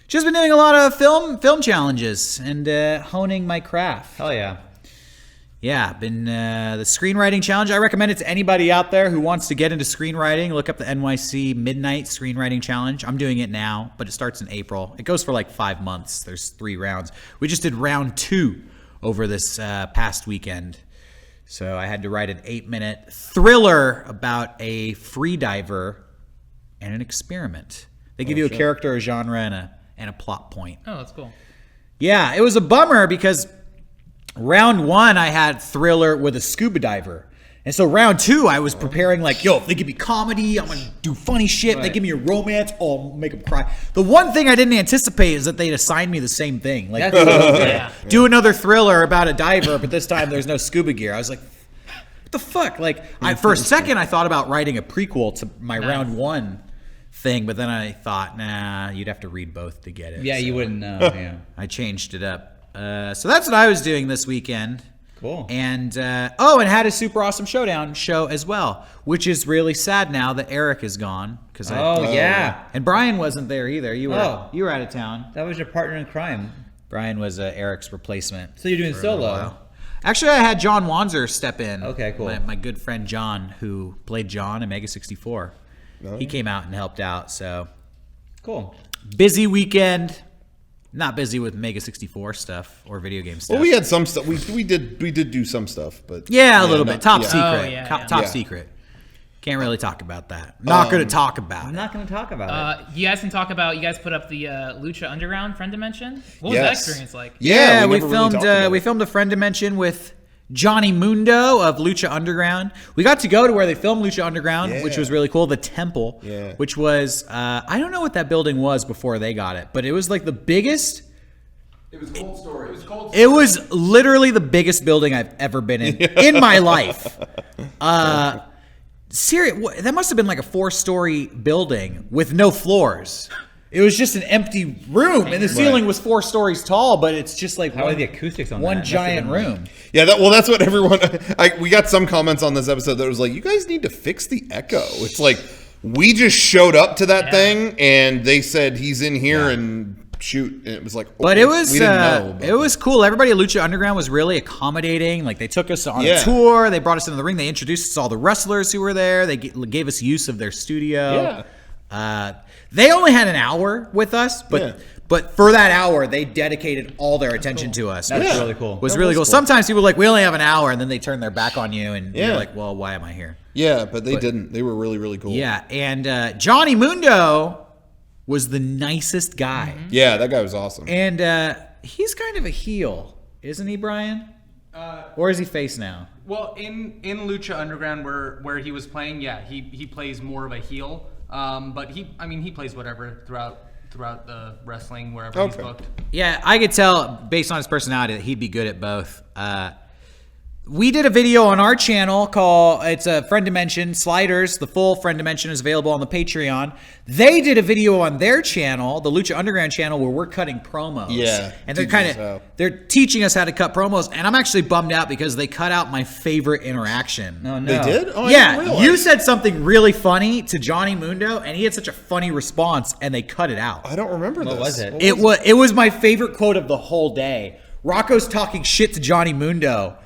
Speaker 5: Just been doing a lot of film challenges and honing my craft.
Speaker 1: Hell yeah.
Speaker 5: Yeah, been the screenwriting challenge. I recommend it to anybody out there who wants to get into screenwriting. Look up the NYC Midnight Screenwriting Challenge. I'm doing it now, but it starts in April. It goes for like 5 months. There's 3 rounds. We just did round 2 over this past weekend. So I had to write an 8-minute thriller about a freediver and an experiment. They give you a character, a genre, and a plot point.
Speaker 3: Oh, that's cool.
Speaker 5: Yeah, it was a bummer because round 1, I had thriller with a scuba diver. And so round 2, I was preparing like, yo, if they give me comedy, I'm going to do funny shit. If they give me a romance, I'll make them cry. The one thing I didn't anticipate is that they'd assign me the same thing. Like, do another thriller about a diver, but this time there's no scuba gear. I was like, what the fuck? Like, for a second, I thought about writing a prequel to my round 1 thing, but then I thought, nah, you'd have to read both to get it.
Speaker 1: Yeah,
Speaker 5: So
Speaker 1: you wouldn't know. Yeah.
Speaker 5: I changed it up. So that's what I was doing this weekend.
Speaker 1: Cool.
Speaker 5: And and had a Super Awesome Showdown show as well, which is really sad now that Eric is gone.
Speaker 1: Yeah.
Speaker 5: And Brian wasn't there either. You were out of town.
Speaker 1: That was your partner in crime.
Speaker 5: Brian was Eric's replacement.
Speaker 1: So you're doing
Speaker 5: for a little
Speaker 1: solo.
Speaker 5: while. Actually, I had John Wanzer step in.
Speaker 1: Okay, cool.
Speaker 5: My good friend John, who played John in MEGA64. He came out and helped out. So
Speaker 1: Cool.
Speaker 5: busy weekend. Not busy with MEGA64 stuff or video game stuff.
Speaker 4: Well, we had some stuff. We did do some stuff, but
Speaker 5: Yeah, a little bit. Top
Speaker 4: yeah.
Speaker 5: secret.
Speaker 3: Oh, yeah,
Speaker 5: Top
Speaker 3: yeah.
Speaker 5: secret. Can't really talk about that. Not going to talk about
Speaker 1: I'm
Speaker 5: it.
Speaker 1: not going to talk about it.
Speaker 3: You guys can talk about. You guys put up the Lucha Underground Friend Dimension. What was that
Speaker 4: Yes.
Speaker 3: experience like?
Speaker 5: Yeah, we
Speaker 4: never really
Speaker 5: filmed
Speaker 4: talked about
Speaker 5: we
Speaker 4: it.
Speaker 5: filmed a Friend Dimension with Johnny Mundo of Lucha Underground. We got to go to where they filmed Lucha Underground, which
Speaker 4: Yeah.
Speaker 5: was really cool. The Temple,
Speaker 4: Yeah.
Speaker 5: which was I don't know what that building was before they got it, but it was like the biggest.
Speaker 6: It was cold storage. It was cold.
Speaker 5: It was literally the biggest building I've ever been in my life. That must have been like a 4-story building with no floors. It was just an empty room, and the ceiling was 4 stories tall, but it's just like
Speaker 1: How are the acoustics on that?
Speaker 5: one
Speaker 1: Must have
Speaker 5: giant
Speaker 1: been-
Speaker 5: room.
Speaker 4: Yeah, that's what everyone. We got some comments on this episode that was like, "You guys need to fix the echo." It's like we just showed up to that thing, and they said he's in here and shoot. And it was like,
Speaker 5: But
Speaker 4: okay,
Speaker 5: it was
Speaker 4: we didn't know, but-
Speaker 5: it was cool. Everybody at Lucha Underground was really accommodating. Like they took us on a
Speaker 4: Yeah.
Speaker 5: tour. They brought us into the ring. They introduced us to all the wrestlers who were there. They gave us use of their studio. They only had an hour with us, but for that hour they dedicated all their attention to us.
Speaker 1: That's
Speaker 5: which
Speaker 1: really cool.
Speaker 5: Was
Speaker 4: That
Speaker 5: really
Speaker 4: was
Speaker 5: cool.
Speaker 4: cool.
Speaker 5: Sometimes people are like, we only have an hour, and then they turn their back on you, and you're
Speaker 4: Yeah.
Speaker 5: like, well, why am I here?
Speaker 4: Yeah, but they didn't. They were really, really cool.
Speaker 5: Yeah, and Johnny Mundo was the nicest guy.
Speaker 4: Yeah, that guy was awesome.
Speaker 5: And he's kind of a heel, isn't he, Brian? Or is he face now?
Speaker 6: Well, in Lucha Underground, where he was playing, yeah, he plays more of a heel. But he plays whatever throughout the wrestling wherever he's
Speaker 4: Okay.
Speaker 6: booked.
Speaker 5: Yeah, I could tell based on his personality that he'd be good at both. we did a video on our channel called, it's a Friend Dimension Sliders. The full Friend Dimension is available on the Patreon. They did a video on their channel, the Lucha Underground channel, where we're cutting promos.
Speaker 4: Yeah,
Speaker 5: and they're teaching us how to cut promos. And I'm actually bummed out because they cut out my favorite interaction.
Speaker 1: No, no.
Speaker 4: They did? Oh, I didn't
Speaker 5: Yeah,
Speaker 4: realize.
Speaker 5: you said something really funny to Johnny Mundo, and he had such a funny response, and they cut it out.
Speaker 4: I don't remember this.
Speaker 1: What was it?
Speaker 5: It was my favorite quote of the whole day. Rocco's talking shit to Johnny Mundo.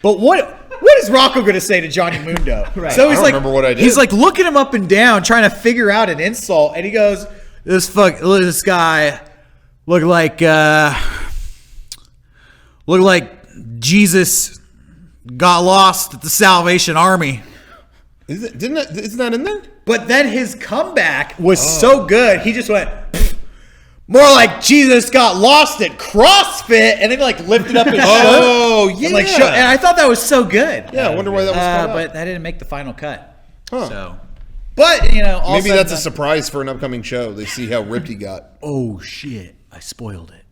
Speaker 5: But what is Rocco going to say to Johnny Mundo?
Speaker 1: Right.
Speaker 5: So he's
Speaker 4: I don't remember what I did.
Speaker 5: He's like looking him up and down, trying to figure out an insult, and he goes, "This guy look like Jesus got lost at the Salvation Army."
Speaker 4: Isn't that in there?
Speaker 5: But then his comeback was so good, he just went, more like Jesus got lost at CrossFit, and then like lifted up his shirt.
Speaker 4: Oh, yeah.
Speaker 5: And I thought that was so good.
Speaker 4: Yeah, I wonder why that was cut out.
Speaker 5: But that didn't make the final cut.
Speaker 4: Huh.
Speaker 5: So, but all
Speaker 4: Maybe
Speaker 5: said
Speaker 4: that's a
Speaker 5: and
Speaker 4: surprise for an upcoming show. They see how ripped he got.
Speaker 5: oh shit, I spoiled it.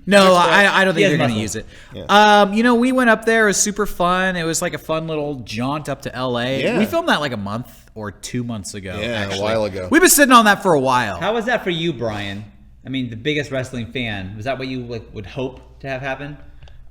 Speaker 5: No, I don't think
Speaker 1: He has
Speaker 5: they're going to
Speaker 1: muscle.
Speaker 5: use it.
Speaker 4: Yeah.
Speaker 5: We went up there. It was super fun. It was like a fun little jaunt up to LA.
Speaker 4: Yeah.
Speaker 5: We filmed that like a month or 2 months ago.
Speaker 4: Yeah,
Speaker 5: actually.
Speaker 4: a while ago.
Speaker 5: We've been sitting on that for a while.
Speaker 1: How was that for you, Brian? I mean, the biggest wrestling fan. Was that what you would hope to have happen?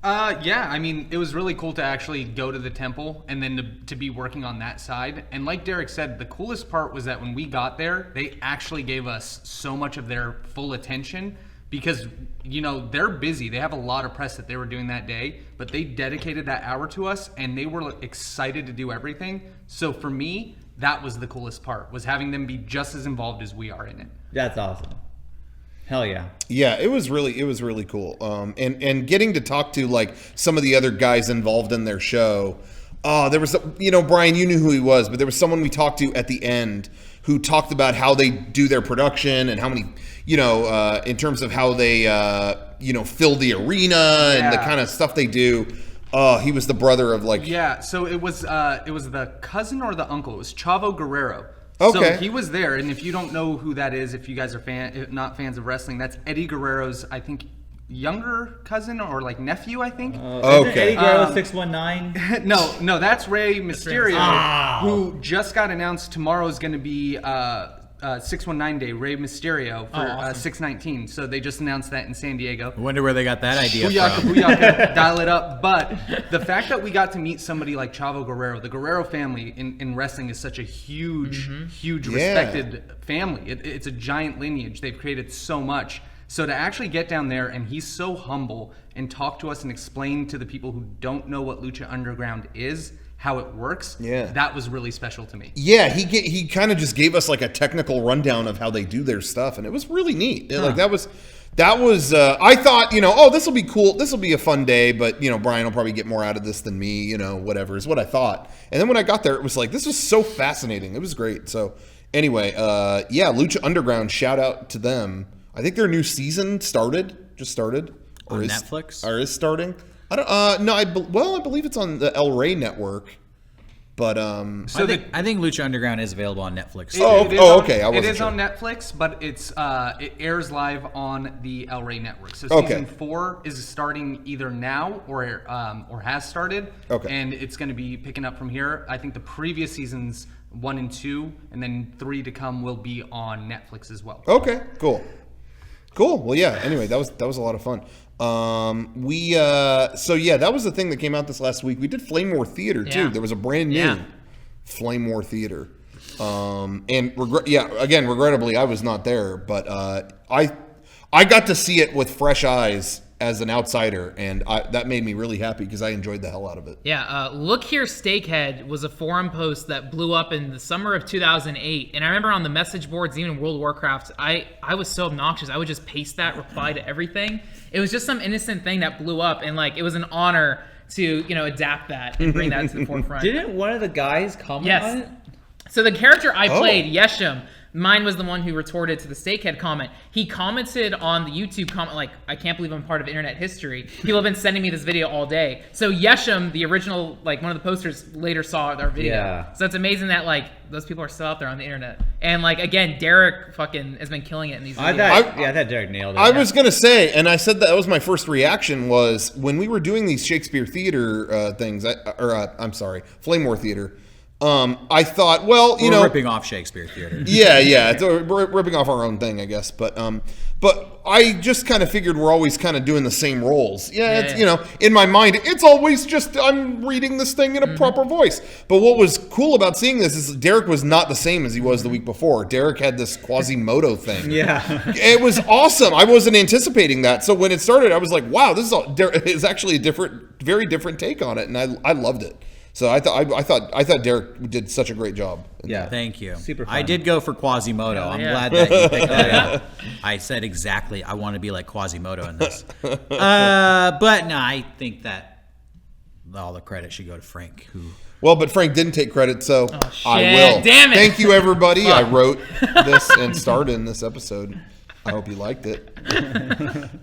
Speaker 6: Yeah, I mean, it was really cool to actually go to the temple and then to be working on that side. And like Derek said, the coolest part was that when we got there, they actually gave us so much of their full attention because, they're busy. They have a lot of press that they were doing that day, but they dedicated that hour to us and they were excited to do everything. So for me, that was the coolest part, was having them be just as involved as we are in it.
Speaker 1: That's awesome. Hell yeah.
Speaker 4: Yeah, it was really cool. And getting to talk to like some of the other guys involved in their show. There was, Brian, you knew who he was, but there was someone we talked to at the end who talked about how they do their production and how many, in terms of how they, fill the arena and the kind of stuff they do. He was the brother of like.
Speaker 6: Yeah, so it was the cousin or the uncle. It was Chavo Guerrero.
Speaker 4: Okay.
Speaker 6: So he was there, and if you don't know who that is, if you guys are not fans of wrestling, that's Eddie Guerrero's, I think, younger cousin or like nephew, I think.
Speaker 1: Isn't Eddie Guerrero 619?
Speaker 6: No, that's Rey Mysterio,
Speaker 1: Oh.
Speaker 6: who just got announced tomorrow is going to be 619 Day, Rey Mysterio for
Speaker 3: awesome.
Speaker 6: 619. So they just announced that in San Diego.
Speaker 5: I wonder where they got that idea
Speaker 6: Booyaka,
Speaker 5: from.
Speaker 6: booyaka, dial it up. But the fact that we got to meet somebody like Chavo Guerrero, the Guerrero family in wrestling is such a huge respected family. It's a giant lineage. They've created so much. So to actually get down there, and he's so humble and talk to us and explain to the people who don't know what Lucha Underground is, how it works, that was really special to me.
Speaker 4: Yeah, he kind of just gave us like a technical rundown of how they do their stuff, and it was really neat. Like that was I thought, this will be cool, this will be a fun day, but Brian will probably get more out of this than me, whatever is what I thought. And then when I got there, it was like, this was so fascinating. It was great. So anyway, Lucha Underground, shout out to them. I think their new season just started,
Speaker 5: On Netflix?
Speaker 4: or is starting. I don't. No, I believe it's on the El Rey network, but
Speaker 6: So
Speaker 5: I think Lucha Underground is available on Netflix.
Speaker 4: Okay. I
Speaker 6: It
Speaker 4: wasn't
Speaker 6: is
Speaker 4: sure.
Speaker 6: on Netflix, but it airs live on the El Rey network. So
Speaker 4: Okay.
Speaker 6: season 4 is starting either now or has started.
Speaker 4: Okay.
Speaker 6: And it's going to be picking up from here. I think the previous seasons 1 and 2, and then 3 to come will be on Netflix as well.
Speaker 4: Okay, cool. Well, yeah. Anyway, that was a lot of fun. That was the thing that came out this last week. We did Flamewar Theater too.
Speaker 3: Yeah.
Speaker 4: There was a brand new
Speaker 3: Yeah.
Speaker 4: Flamewar Theater. Regrettably, I was not there, but I got to see it with fresh eyes as an outsider, and that made me really happy because I enjoyed the hell out of it.
Speaker 3: Yeah, Look Here Steakhead was a forum post that blew up in the summer of 2008. And I remember on the message boards, even in World of Warcraft, I was so obnoxious. I would just paste that reply to everything. It was just some innocent thing that blew up. And it was an honor to, adapt that and bring that to the forefront.
Speaker 1: Didn't one of the guys comment on it?
Speaker 3: Yes. So the character I played, Yesham, Mine was the one who retorted to the Steakhead comment. He commented on the YouTube comment, like, I can't believe I'm part of internet history. People have been sending me this video all day. So Yesham, the original, like, one of the posters, later saw our video.
Speaker 1: Yeah.
Speaker 3: So it's amazing that, like, those people are still out there on the internet. And, like, again, Derek fucking has been killing it in these videos.
Speaker 1: I thought Derek nailed it.
Speaker 4: I was gonna say, and I said that was my first reaction was when we were doing these Shakespeare theater things, I'm sorry, Flamewar Theater. I thought, well,
Speaker 5: We're ripping off Shakespeare Theater.
Speaker 4: yeah, it's, we're ripping off our own thing, I guess. But I just kind of figured we're always kind of doing the same roles. Yeah, it's, you know, in my mind, it's always just I'm reading this thing in a proper voice. But what was cool about seeing this is Derek was not the same as he was the week before. Derek had this Quasimodo thing.
Speaker 1: Yeah.
Speaker 4: It was awesome. I wasn't anticipating that. So when it started, I was like, wow, this is actually a very different take on it, and I loved it. So I thought Derek did such a great job.
Speaker 1: Yeah.
Speaker 5: Thank you.
Speaker 1: Super fun.
Speaker 5: I did go for Quasimodo. I'm
Speaker 3: yeah.
Speaker 5: glad that you picked that up. I said exactly, I want to be like Quasimodo in this. But no, I think that all the credit should go to Frank, who...
Speaker 4: Well, but Frank didn't take credit, so
Speaker 3: shit.
Speaker 4: I will.
Speaker 3: Damn it.
Speaker 4: Thank you, everybody. I wrote this and starred in this episode. I hope you liked it.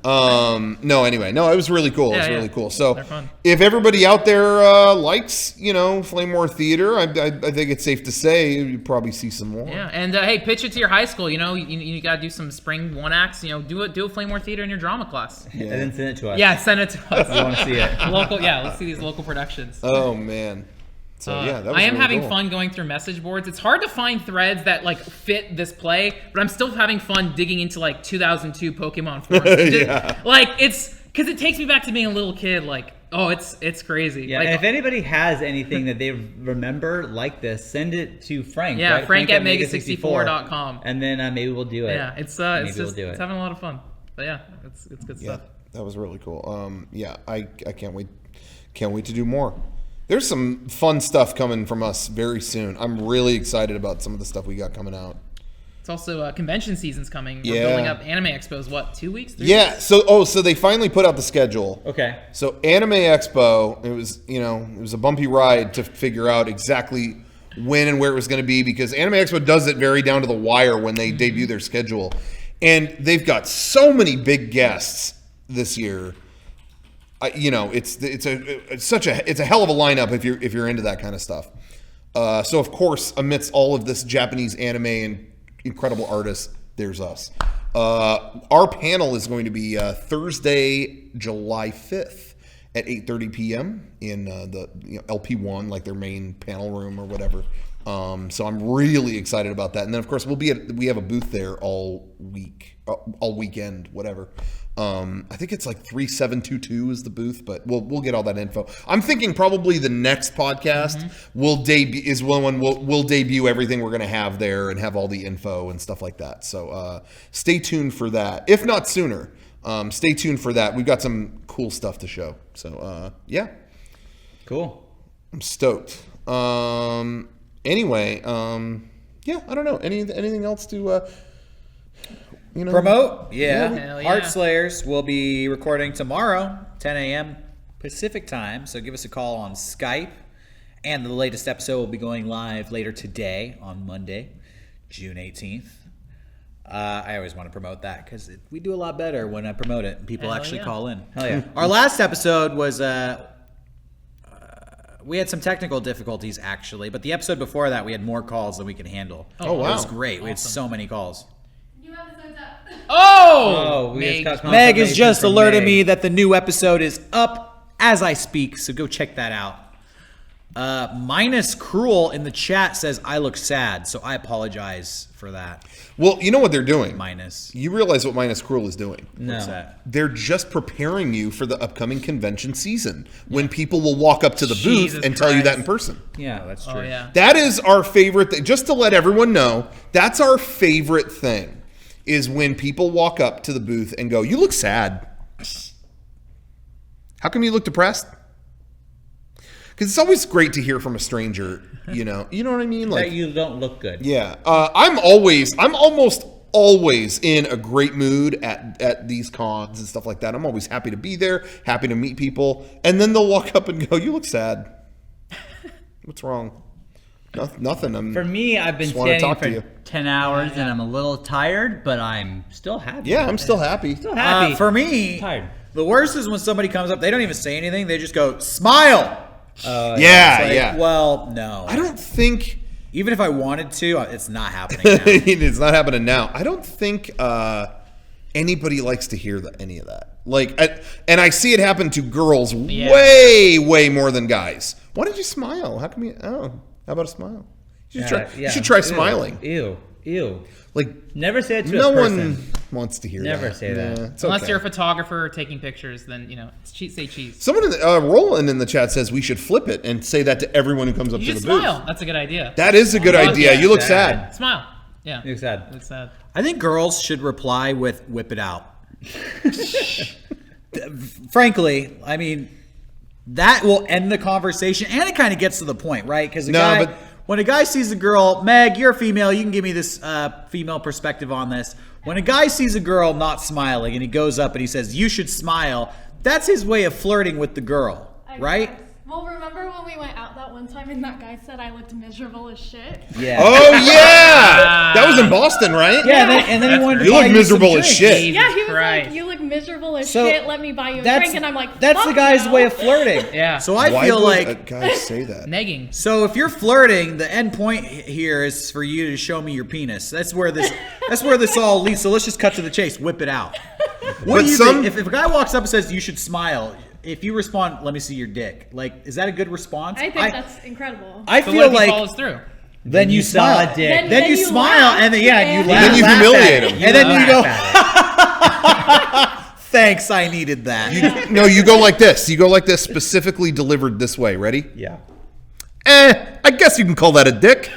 Speaker 4: No, anyway. No, it was really cool. It was really cool. So
Speaker 3: They're fun.
Speaker 4: if everybody out there likes, you know, Flamewar Theater, I think it's safe to say you probably see some more.
Speaker 3: Yeah, and hey, pitch it to your high school. You know, you got to do some spring one acts. You know, do a Flamewar Theater in your drama class.
Speaker 1: And then send it to us.
Speaker 3: Yeah, send it to us.
Speaker 1: We want to see it.
Speaker 3: Local, yeah, let's see these local productions.
Speaker 4: Oh, man. So, yeah, that was
Speaker 3: I am
Speaker 4: really
Speaker 3: having
Speaker 4: cool.
Speaker 3: fun going through message boards. It's hard to find threads that like fit this play, but I'm still having fun digging into like 2002 Pokemon forums.
Speaker 4: Yeah.
Speaker 3: Like it's because it takes me back to being a little kid. Like, oh, it's crazy.
Speaker 1: Yeah,
Speaker 3: like,
Speaker 1: and if anybody has anything that they remember like this, send it to Frank.
Speaker 3: yeah,
Speaker 1: right?
Speaker 3: Frank at MEGA64.com.
Speaker 1: And then maybe we'll do it.
Speaker 3: Yeah, it's
Speaker 1: Maybe
Speaker 3: just
Speaker 1: we'll do it.
Speaker 3: it's having a lot of fun. But yeah, it's good
Speaker 4: Yeah,
Speaker 3: stuff.
Speaker 4: that was really cool. Yeah, I can't wait to do more. There's some fun stuff coming from us very soon. I'm really excited about some of the stuff we got coming out.
Speaker 3: It's also convention season's coming. We're
Speaker 4: Yeah.
Speaker 3: building up Anime Expo's what, 2 weeks? 3
Speaker 4: Yeah,
Speaker 3: weeks?
Speaker 4: so they finally put out the schedule.
Speaker 1: Okay.
Speaker 4: So Anime Expo, it was a bumpy ride to figure out exactly when and where it was going to be because Anime Expo does it very down to the wire when they debut their schedule. And they've got so many big guests this year. It's a hell of a lineup if you're into that kind of stuff. So of course, amidst all of this Japanese anime and incredible artists, there's us. Our panel is going to be Thursday, July 5th at 8:30 p.m. in the LP1, like their main panel room or whatever. So I'm really excited about that. And then of course we have a booth there all weekend, whatever. I think it's like 3722 is the booth, but we'll get all that info. I'm thinking probably the next podcast will debut everything we're going to have there and have all the info and stuff like that. So stay tuned for that. If not sooner, stay tuned for that. We've got some cool stuff to show. So yeah,
Speaker 1: Cool.
Speaker 4: I'm stoked. Anyway, yeah, I don't know. Anything else to
Speaker 5: Promote? Yeah.
Speaker 3: Hell yeah.
Speaker 5: Heart Slayers will be recording tomorrow, 10 a.m. Pacific time. So give us a call on Skype. And the latest episode will be going live later today on Monday, June 18th. I always want to promote that because we do a lot better when I promote it and people
Speaker 3: Hell
Speaker 5: actually
Speaker 3: yeah.
Speaker 5: call in.
Speaker 1: Hell yeah.
Speaker 5: Our last episode was we had some technical difficulties actually, but the episode before that we had more calls than we could handle.
Speaker 4: Oh, wow.
Speaker 5: It was great. We had so many calls.
Speaker 7: New episode's up.
Speaker 3: Oh!
Speaker 1: we
Speaker 3: Meg.
Speaker 1: just got
Speaker 5: Meg has
Speaker 1: confirmation
Speaker 5: just
Speaker 1: from
Speaker 5: alerted
Speaker 1: Meg.
Speaker 5: me that the new episode is up as I speak, so go check that out. Minus Cruel in the chat says I look sad, so I apologize for that.
Speaker 4: Well, you know what they're doing.
Speaker 5: Minus.
Speaker 4: You realize what Minus Cruel is doing.
Speaker 5: What's
Speaker 1: No.
Speaker 5: that?
Speaker 4: They're just preparing you for the upcoming convention season when people will walk up to the
Speaker 3: Jesus
Speaker 4: booth and tell you that
Speaker 3: Christ.
Speaker 4: in person.
Speaker 1: Yeah, that's true.
Speaker 3: Oh, yeah.
Speaker 4: That is our favorite thing. Just to let everyone know, that's our favorite thing is when people walk up to the booth and go, "You look sad. How come you look depressed?" Because it's always great to hear from a stranger, you know what I mean?
Speaker 1: That you don't look good.
Speaker 4: Yeah, I'm almost always in a great mood at these cons and stuff like that. I'm always happy to be there, happy to meet people, and then they'll walk up and go, "You look sad. What's wrong?" Nothing.
Speaker 1: For me, I've been
Speaker 4: Just wanna
Speaker 1: standing
Speaker 4: talk to you.
Speaker 1: for 10 hours and I'm a little tired, but I'm still happy.
Speaker 4: Yeah, I'm still happy.
Speaker 1: Still happy.
Speaker 5: For me,
Speaker 1: Tired.
Speaker 5: the worst is when somebody comes up. They don't even say anything. They just go, smile.
Speaker 4: Yeah,
Speaker 5: It's like,
Speaker 4: yeah.
Speaker 5: Well, no.
Speaker 4: I don't think
Speaker 5: Even if I wanted to, it's not happening now.
Speaker 4: it's not happening now. I don't think anybody likes to hear any of that. Like, and I see it happen to girls way more than guys. Why did you smile? How come you? Oh, how about a smile? You should try smiling.
Speaker 1: Ew.
Speaker 4: Like,
Speaker 1: Never say it to
Speaker 4: no
Speaker 1: a person.
Speaker 4: one wants to hear that.
Speaker 1: Never say that.
Speaker 4: It's
Speaker 3: Unless
Speaker 4: okay.
Speaker 3: you're a photographer taking pictures, then say cheese.
Speaker 4: Someone in the, Roland in the chat says we should flip it and say that to everyone who comes up
Speaker 3: You
Speaker 4: to
Speaker 3: should
Speaker 4: the booth.
Speaker 3: smile. That's a good idea.
Speaker 4: That is a good idea. You look sad.
Speaker 3: Smile. Yeah.
Speaker 1: You look sad.
Speaker 3: Look sad.
Speaker 5: I think girls should reply with "whip it out." Frankly, I mean, that will end the conversation, and it kind of gets to the point, right? Because when a guy sees a girl, Meg, you're a female, you can give me this female perspective on this. When a guy sees a girl not smiling and he goes up and he says, "You should smile," that's his way of flirting with the girl, right?
Speaker 7: Well, remember when we went out that one time and that guy said I looked miserable as shit?
Speaker 1: Yeah.
Speaker 4: Oh yeah, that was in Boston, right?
Speaker 5: Yeah, and then he wanted to
Speaker 4: You
Speaker 5: buy
Speaker 4: look
Speaker 5: some
Speaker 4: miserable as
Speaker 5: drinks.
Speaker 4: shit.
Speaker 7: Yeah, he was
Speaker 3: Christ.
Speaker 7: like, "You look miserable as
Speaker 5: So,
Speaker 7: shit. Let me buy you a drink." And I'm like,
Speaker 5: that's the
Speaker 7: "Fuck
Speaker 5: guy's
Speaker 7: no."
Speaker 5: way of flirting.
Speaker 3: Yeah.
Speaker 5: So I
Speaker 4: Why
Speaker 5: feel
Speaker 4: would
Speaker 5: like
Speaker 4: a guy say that?
Speaker 3: Negging.
Speaker 5: So if you're flirting, the end point here is for you to show me your penis. That's where this all leads. So let's just cut to the chase. Whip it out. What do you think? If a guy walks up and says you should smile, if you respond, "Let me see your dick," like, is that a good response?
Speaker 7: I think that's incredible.
Speaker 5: I
Speaker 3: So
Speaker 5: feel
Speaker 3: what if he
Speaker 5: like
Speaker 3: follows through?
Speaker 5: then you
Speaker 1: saw
Speaker 5: smile.
Speaker 1: a dick.
Speaker 5: Then you
Speaker 7: you
Speaker 5: smile,
Speaker 7: laugh,
Speaker 5: and then you
Speaker 7: and
Speaker 5: laugh.
Speaker 4: Then you
Speaker 1: Laugh
Speaker 4: humiliate
Speaker 1: at
Speaker 4: him.
Speaker 1: it.
Speaker 5: And then you go,
Speaker 1: Laugh
Speaker 5: "Thanks, I needed that."
Speaker 4: No, you go like this. You go like this, specifically delivered this way. Ready?
Speaker 1: Yeah.
Speaker 4: I guess you can call that a dick.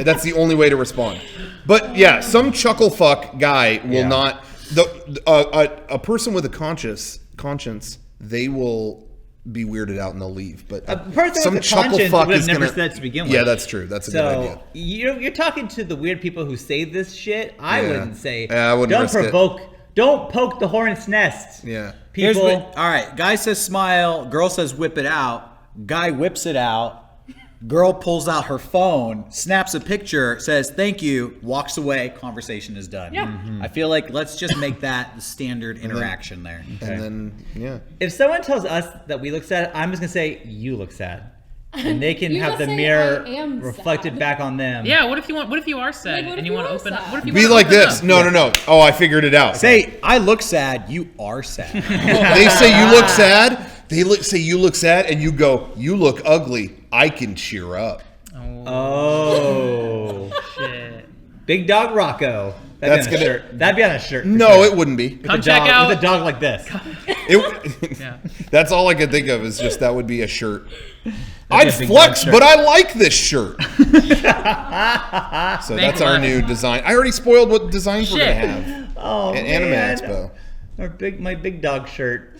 Speaker 4: That's the only way to respond. But yeah, some chuckle fuck guy will not. A person with a conscience, they will be weirded out and they'll leave. But
Speaker 1: A person
Speaker 4: some
Speaker 1: with a
Speaker 4: chuckle
Speaker 1: conscience
Speaker 4: fuck
Speaker 1: would have
Speaker 4: is
Speaker 1: never
Speaker 4: gonna.
Speaker 1: said that to begin with.
Speaker 4: Yeah, that's true. That's a good idea.
Speaker 1: So you're talking to the weird people who say this shit. I wouldn't say.
Speaker 4: Yeah, I wouldn't
Speaker 1: Don't
Speaker 4: risk it.
Speaker 1: provoke. Don't poke the hornet's nest.
Speaker 4: Yeah.
Speaker 5: Here's
Speaker 1: People.
Speaker 5: what- all right, guy says smile, girl says whip it out, guy whips it out, girl pulls out her phone, snaps a picture, says thank you, walks away, conversation is done.
Speaker 7: Yeah.
Speaker 5: I feel like let's just make that the standard interaction there.
Speaker 4: And then
Speaker 1: If someone tells us that we look sad, I'm just gonna say you look sad, and they can
Speaker 7: You
Speaker 1: have
Speaker 7: just
Speaker 1: the
Speaker 7: say,
Speaker 1: mirror
Speaker 7: "I am
Speaker 1: reflected
Speaker 7: sad."
Speaker 1: back on them.
Speaker 3: Yeah. What if you are sad
Speaker 7: Like, what
Speaker 3: and
Speaker 7: if
Speaker 3: you
Speaker 7: you
Speaker 3: want to
Speaker 7: are
Speaker 3: open up?
Speaker 7: sad?
Speaker 3: What if you
Speaker 4: be
Speaker 3: wanna
Speaker 4: like
Speaker 3: open
Speaker 4: this.
Speaker 3: up?
Speaker 4: No. Oh, I figured it out.
Speaker 5: Say, I look sad, you are sad.
Speaker 4: They say you look sad. They say you look sad, and you go, you look ugly. I can cheer up.
Speaker 1: Oh.
Speaker 3: Shit.
Speaker 1: Big Dog Rocco.
Speaker 4: That's
Speaker 1: That'd be on a
Speaker 4: gonna-
Speaker 1: shirt. That'd be on a shirt. for
Speaker 4: No,
Speaker 1: sure.
Speaker 4: it wouldn't be.
Speaker 3: Come
Speaker 1: With a
Speaker 3: check
Speaker 1: dog-
Speaker 3: out.
Speaker 1: with a dog like this.
Speaker 3: Yeah.
Speaker 4: That's all I could think of is just that would be a shirt.
Speaker 1: be
Speaker 4: I'd
Speaker 1: a big
Speaker 4: flex,
Speaker 1: dog shirt.
Speaker 4: but I like this shirt. So that's our
Speaker 3: flex.
Speaker 4: new design. I already spoiled what designs we're gonna
Speaker 3: Shit.
Speaker 4: have
Speaker 1: Oh
Speaker 4: at Anime
Speaker 1: man.
Speaker 4: Expo.
Speaker 1: My big dog shirt.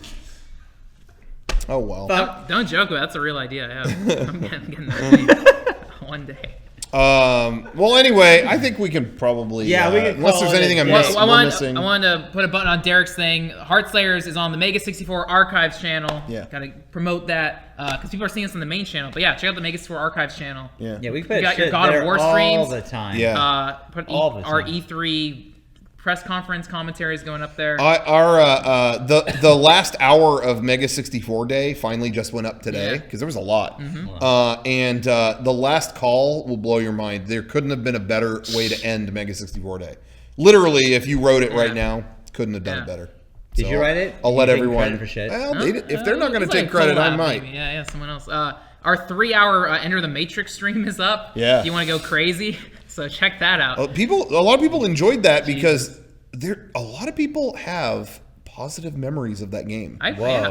Speaker 4: Oh well.
Speaker 3: Don't joke about it. That's a real idea. Yeah. I'm getting that made one day.
Speaker 4: Well, anyway, I think we can probably.
Speaker 1: Yeah, we can
Speaker 4: unless
Speaker 1: call
Speaker 4: there's
Speaker 1: it
Speaker 4: anything
Speaker 1: a
Speaker 4: I'm
Speaker 1: day.
Speaker 3: Well, I
Speaker 4: missing.
Speaker 3: wanted to put a button on Derek's thing. Heartslayers is on the MEGA64 Archives channel.
Speaker 4: Yeah.
Speaker 3: Gotta promote that because people are seeing us on the main channel. But yeah, check out the MEGA64 Archives channel.
Speaker 4: Yeah.
Speaker 1: Yeah, we
Speaker 3: You
Speaker 1: put
Speaker 3: got your
Speaker 1: shit
Speaker 3: God of
Speaker 1: there
Speaker 3: War
Speaker 1: all
Speaker 3: streams.
Speaker 1: the time.
Speaker 4: Yeah.
Speaker 3: Put
Speaker 1: All the
Speaker 3: our
Speaker 1: time.
Speaker 3: E3 press conference commentaries going up there.
Speaker 4: The last hour of MEGA64 Day finally just went up today
Speaker 3: Yeah.
Speaker 4: because there was a lot. And the last call will blow your mind. There couldn't have been a better way to end MEGA64 Day. Literally, if you wrote it right now, couldn't have done
Speaker 3: Yeah.
Speaker 4: it better.
Speaker 1: Did you write it?
Speaker 4: I'll
Speaker 1: You
Speaker 4: let
Speaker 1: take
Speaker 4: everyone.
Speaker 1: credit for shit?
Speaker 4: Well,
Speaker 3: No?
Speaker 4: if they're not going to
Speaker 3: It's
Speaker 4: take
Speaker 3: like
Speaker 4: credit, I
Speaker 3: collab,
Speaker 4: might.
Speaker 3: maybe. Yeah, someone else. Our 3-hour Enter the Matrix stream is up.
Speaker 4: Yeah.
Speaker 3: If you want to go crazy, so check that out.
Speaker 4: A lot of people enjoyed that because a lot of people have positive memories of that game.
Speaker 3: I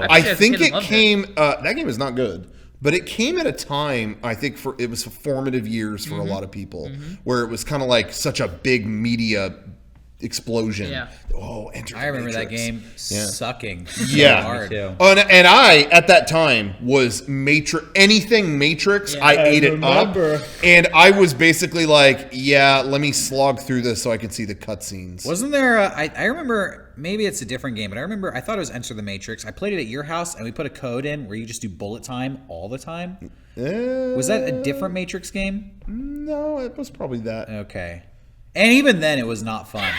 Speaker 4: I think
Speaker 3: kids
Speaker 4: it
Speaker 3: loved
Speaker 4: came. That game is not good, but it came at a time. I think it was formative years for a lot of people, where it was kind of like such a big media explosion.
Speaker 3: Yeah.
Speaker 4: Oh, Enter the
Speaker 5: I remember that
Speaker 4: Matrix.
Speaker 5: game sucking. So
Speaker 4: Yeah.
Speaker 5: hard.
Speaker 1: Me too.
Speaker 4: And I, at that time, was anything Matrix,
Speaker 3: Yeah.
Speaker 4: I
Speaker 1: I
Speaker 4: ate it
Speaker 1: remember.
Speaker 4: up. And I was basically like, yeah, let me slog through this so I can see the cutscenes.
Speaker 5: Wasn't there? I remember. Maybe it's a different game, but I thought it was Enter the Matrix. I played it at your house, and we put a code in where you just do bullet time all the time. Was that a different Matrix game?
Speaker 4: No, it was probably that.
Speaker 5: Okay. And even then, it was not fun.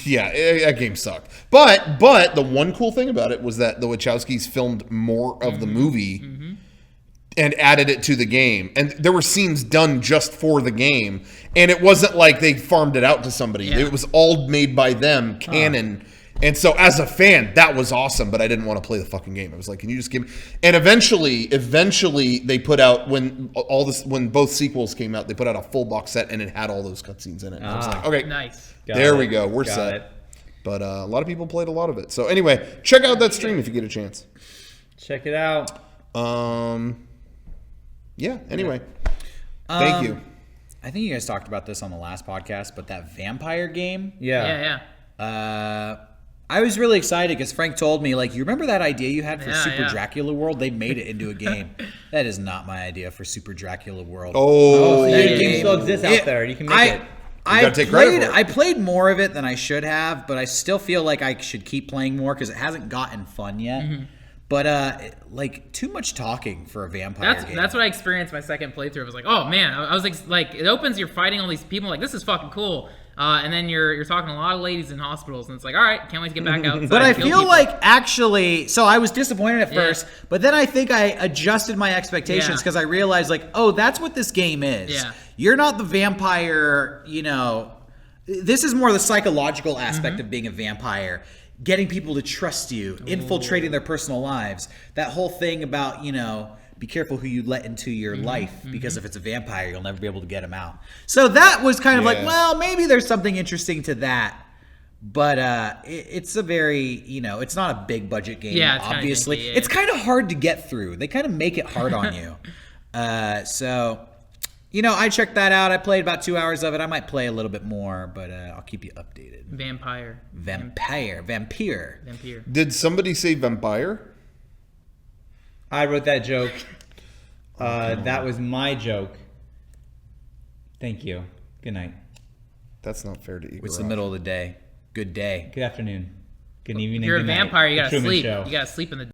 Speaker 4: Yeah, that game sucked. But the one cool thing about it was that the Wachowskis filmed more of the movie and added it to the game. And there were scenes done just for the game. And it wasn't like they farmed it out to somebody.
Speaker 3: Yeah.
Speaker 4: It was all made by them, canon. And so as a fan, that was awesome, but I didn't want to play the fucking game. I was like, can you just give me... And eventually they put out, when both sequels came out, they put out a full box set and it had all those cutscenes in it. And I was like, okay,
Speaker 3: Nice.
Speaker 4: there we go. We're
Speaker 1: Got
Speaker 4: set.
Speaker 1: it.
Speaker 4: But a lot of people played a lot of it. So anyway, check out that stream if you get a chance.
Speaker 1: Check it out.
Speaker 4: Yeah, anyway. Thank you.
Speaker 5: I think you guys talked about this on the last podcast, but that vampire game.
Speaker 1: Yeah.
Speaker 5: I was really excited because Frank told me, like, you remember that idea you had for
Speaker 3: Yeah,
Speaker 5: Super
Speaker 3: yeah.
Speaker 5: Dracula World? They made it into a game. That is not my idea for Super Dracula World.
Speaker 4: Oh,
Speaker 1: So
Speaker 5: that
Speaker 1: your game
Speaker 5: game-
Speaker 1: still exists out there. You can make it.
Speaker 4: gotta take credit for it.
Speaker 5: I played more of it than I should have, but I still feel like I should keep playing more because it hasn't gotten fun yet. But like too much talking for a vampire game.
Speaker 3: That's what I experienced my second playthrough. I was like, oh man, I was like, it opens, you're fighting all these people, like this is fucking cool. And then you're talking to a lot of ladies in hospitals, and it's like, all right, can't wait to get back outside.
Speaker 5: But I
Speaker 3: kill
Speaker 5: feel
Speaker 3: people.
Speaker 5: like actually, so I was disappointed at
Speaker 3: Yeah.
Speaker 5: first, but then I think I adjusted my expectations
Speaker 3: Yeah.
Speaker 5: because I realized, like, oh, that's what this game is.
Speaker 3: Yeah.
Speaker 5: You're not the vampire, this is more the psychological aspect of being a vampire, getting people to trust you, infiltrating their personal lives. That whole thing about, be careful who you let into your life because if it's a vampire, you'll never be able to get him out. So that was kind of like, well, maybe there's something interesting to that. But it's a very, it's not a big budget game,
Speaker 3: Yeah, it's kinda
Speaker 5: obviously.
Speaker 3: janky, yeah.
Speaker 5: It's kind of hard to get through. They kind of make it hard on you. So, I checked that out. I played about 2 hours of it. I might play a little bit more, but I'll keep you updated.
Speaker 3: Vampire.
Speaker 5: Vampire.
Speaker 4: Did somebody say vampire?
Speaker 1: I wrote that joke. That was my joke. Thank you. Good night.
Speaker 4: That's not fair to eat.
Speaker 5: It's the middle of the day. Good day.
Speaker 1: Good afternoon. Good evening.
Speaker 3: If you're a
Speaker 1: good night.
Speaker 3: vampire, you
Speaker 1: The
Speaker 3: gotta
Speaker 1: Truman
Speaker 3: sleep.
Speaker 1: Show.
Speaker 3: You gotta sleep in the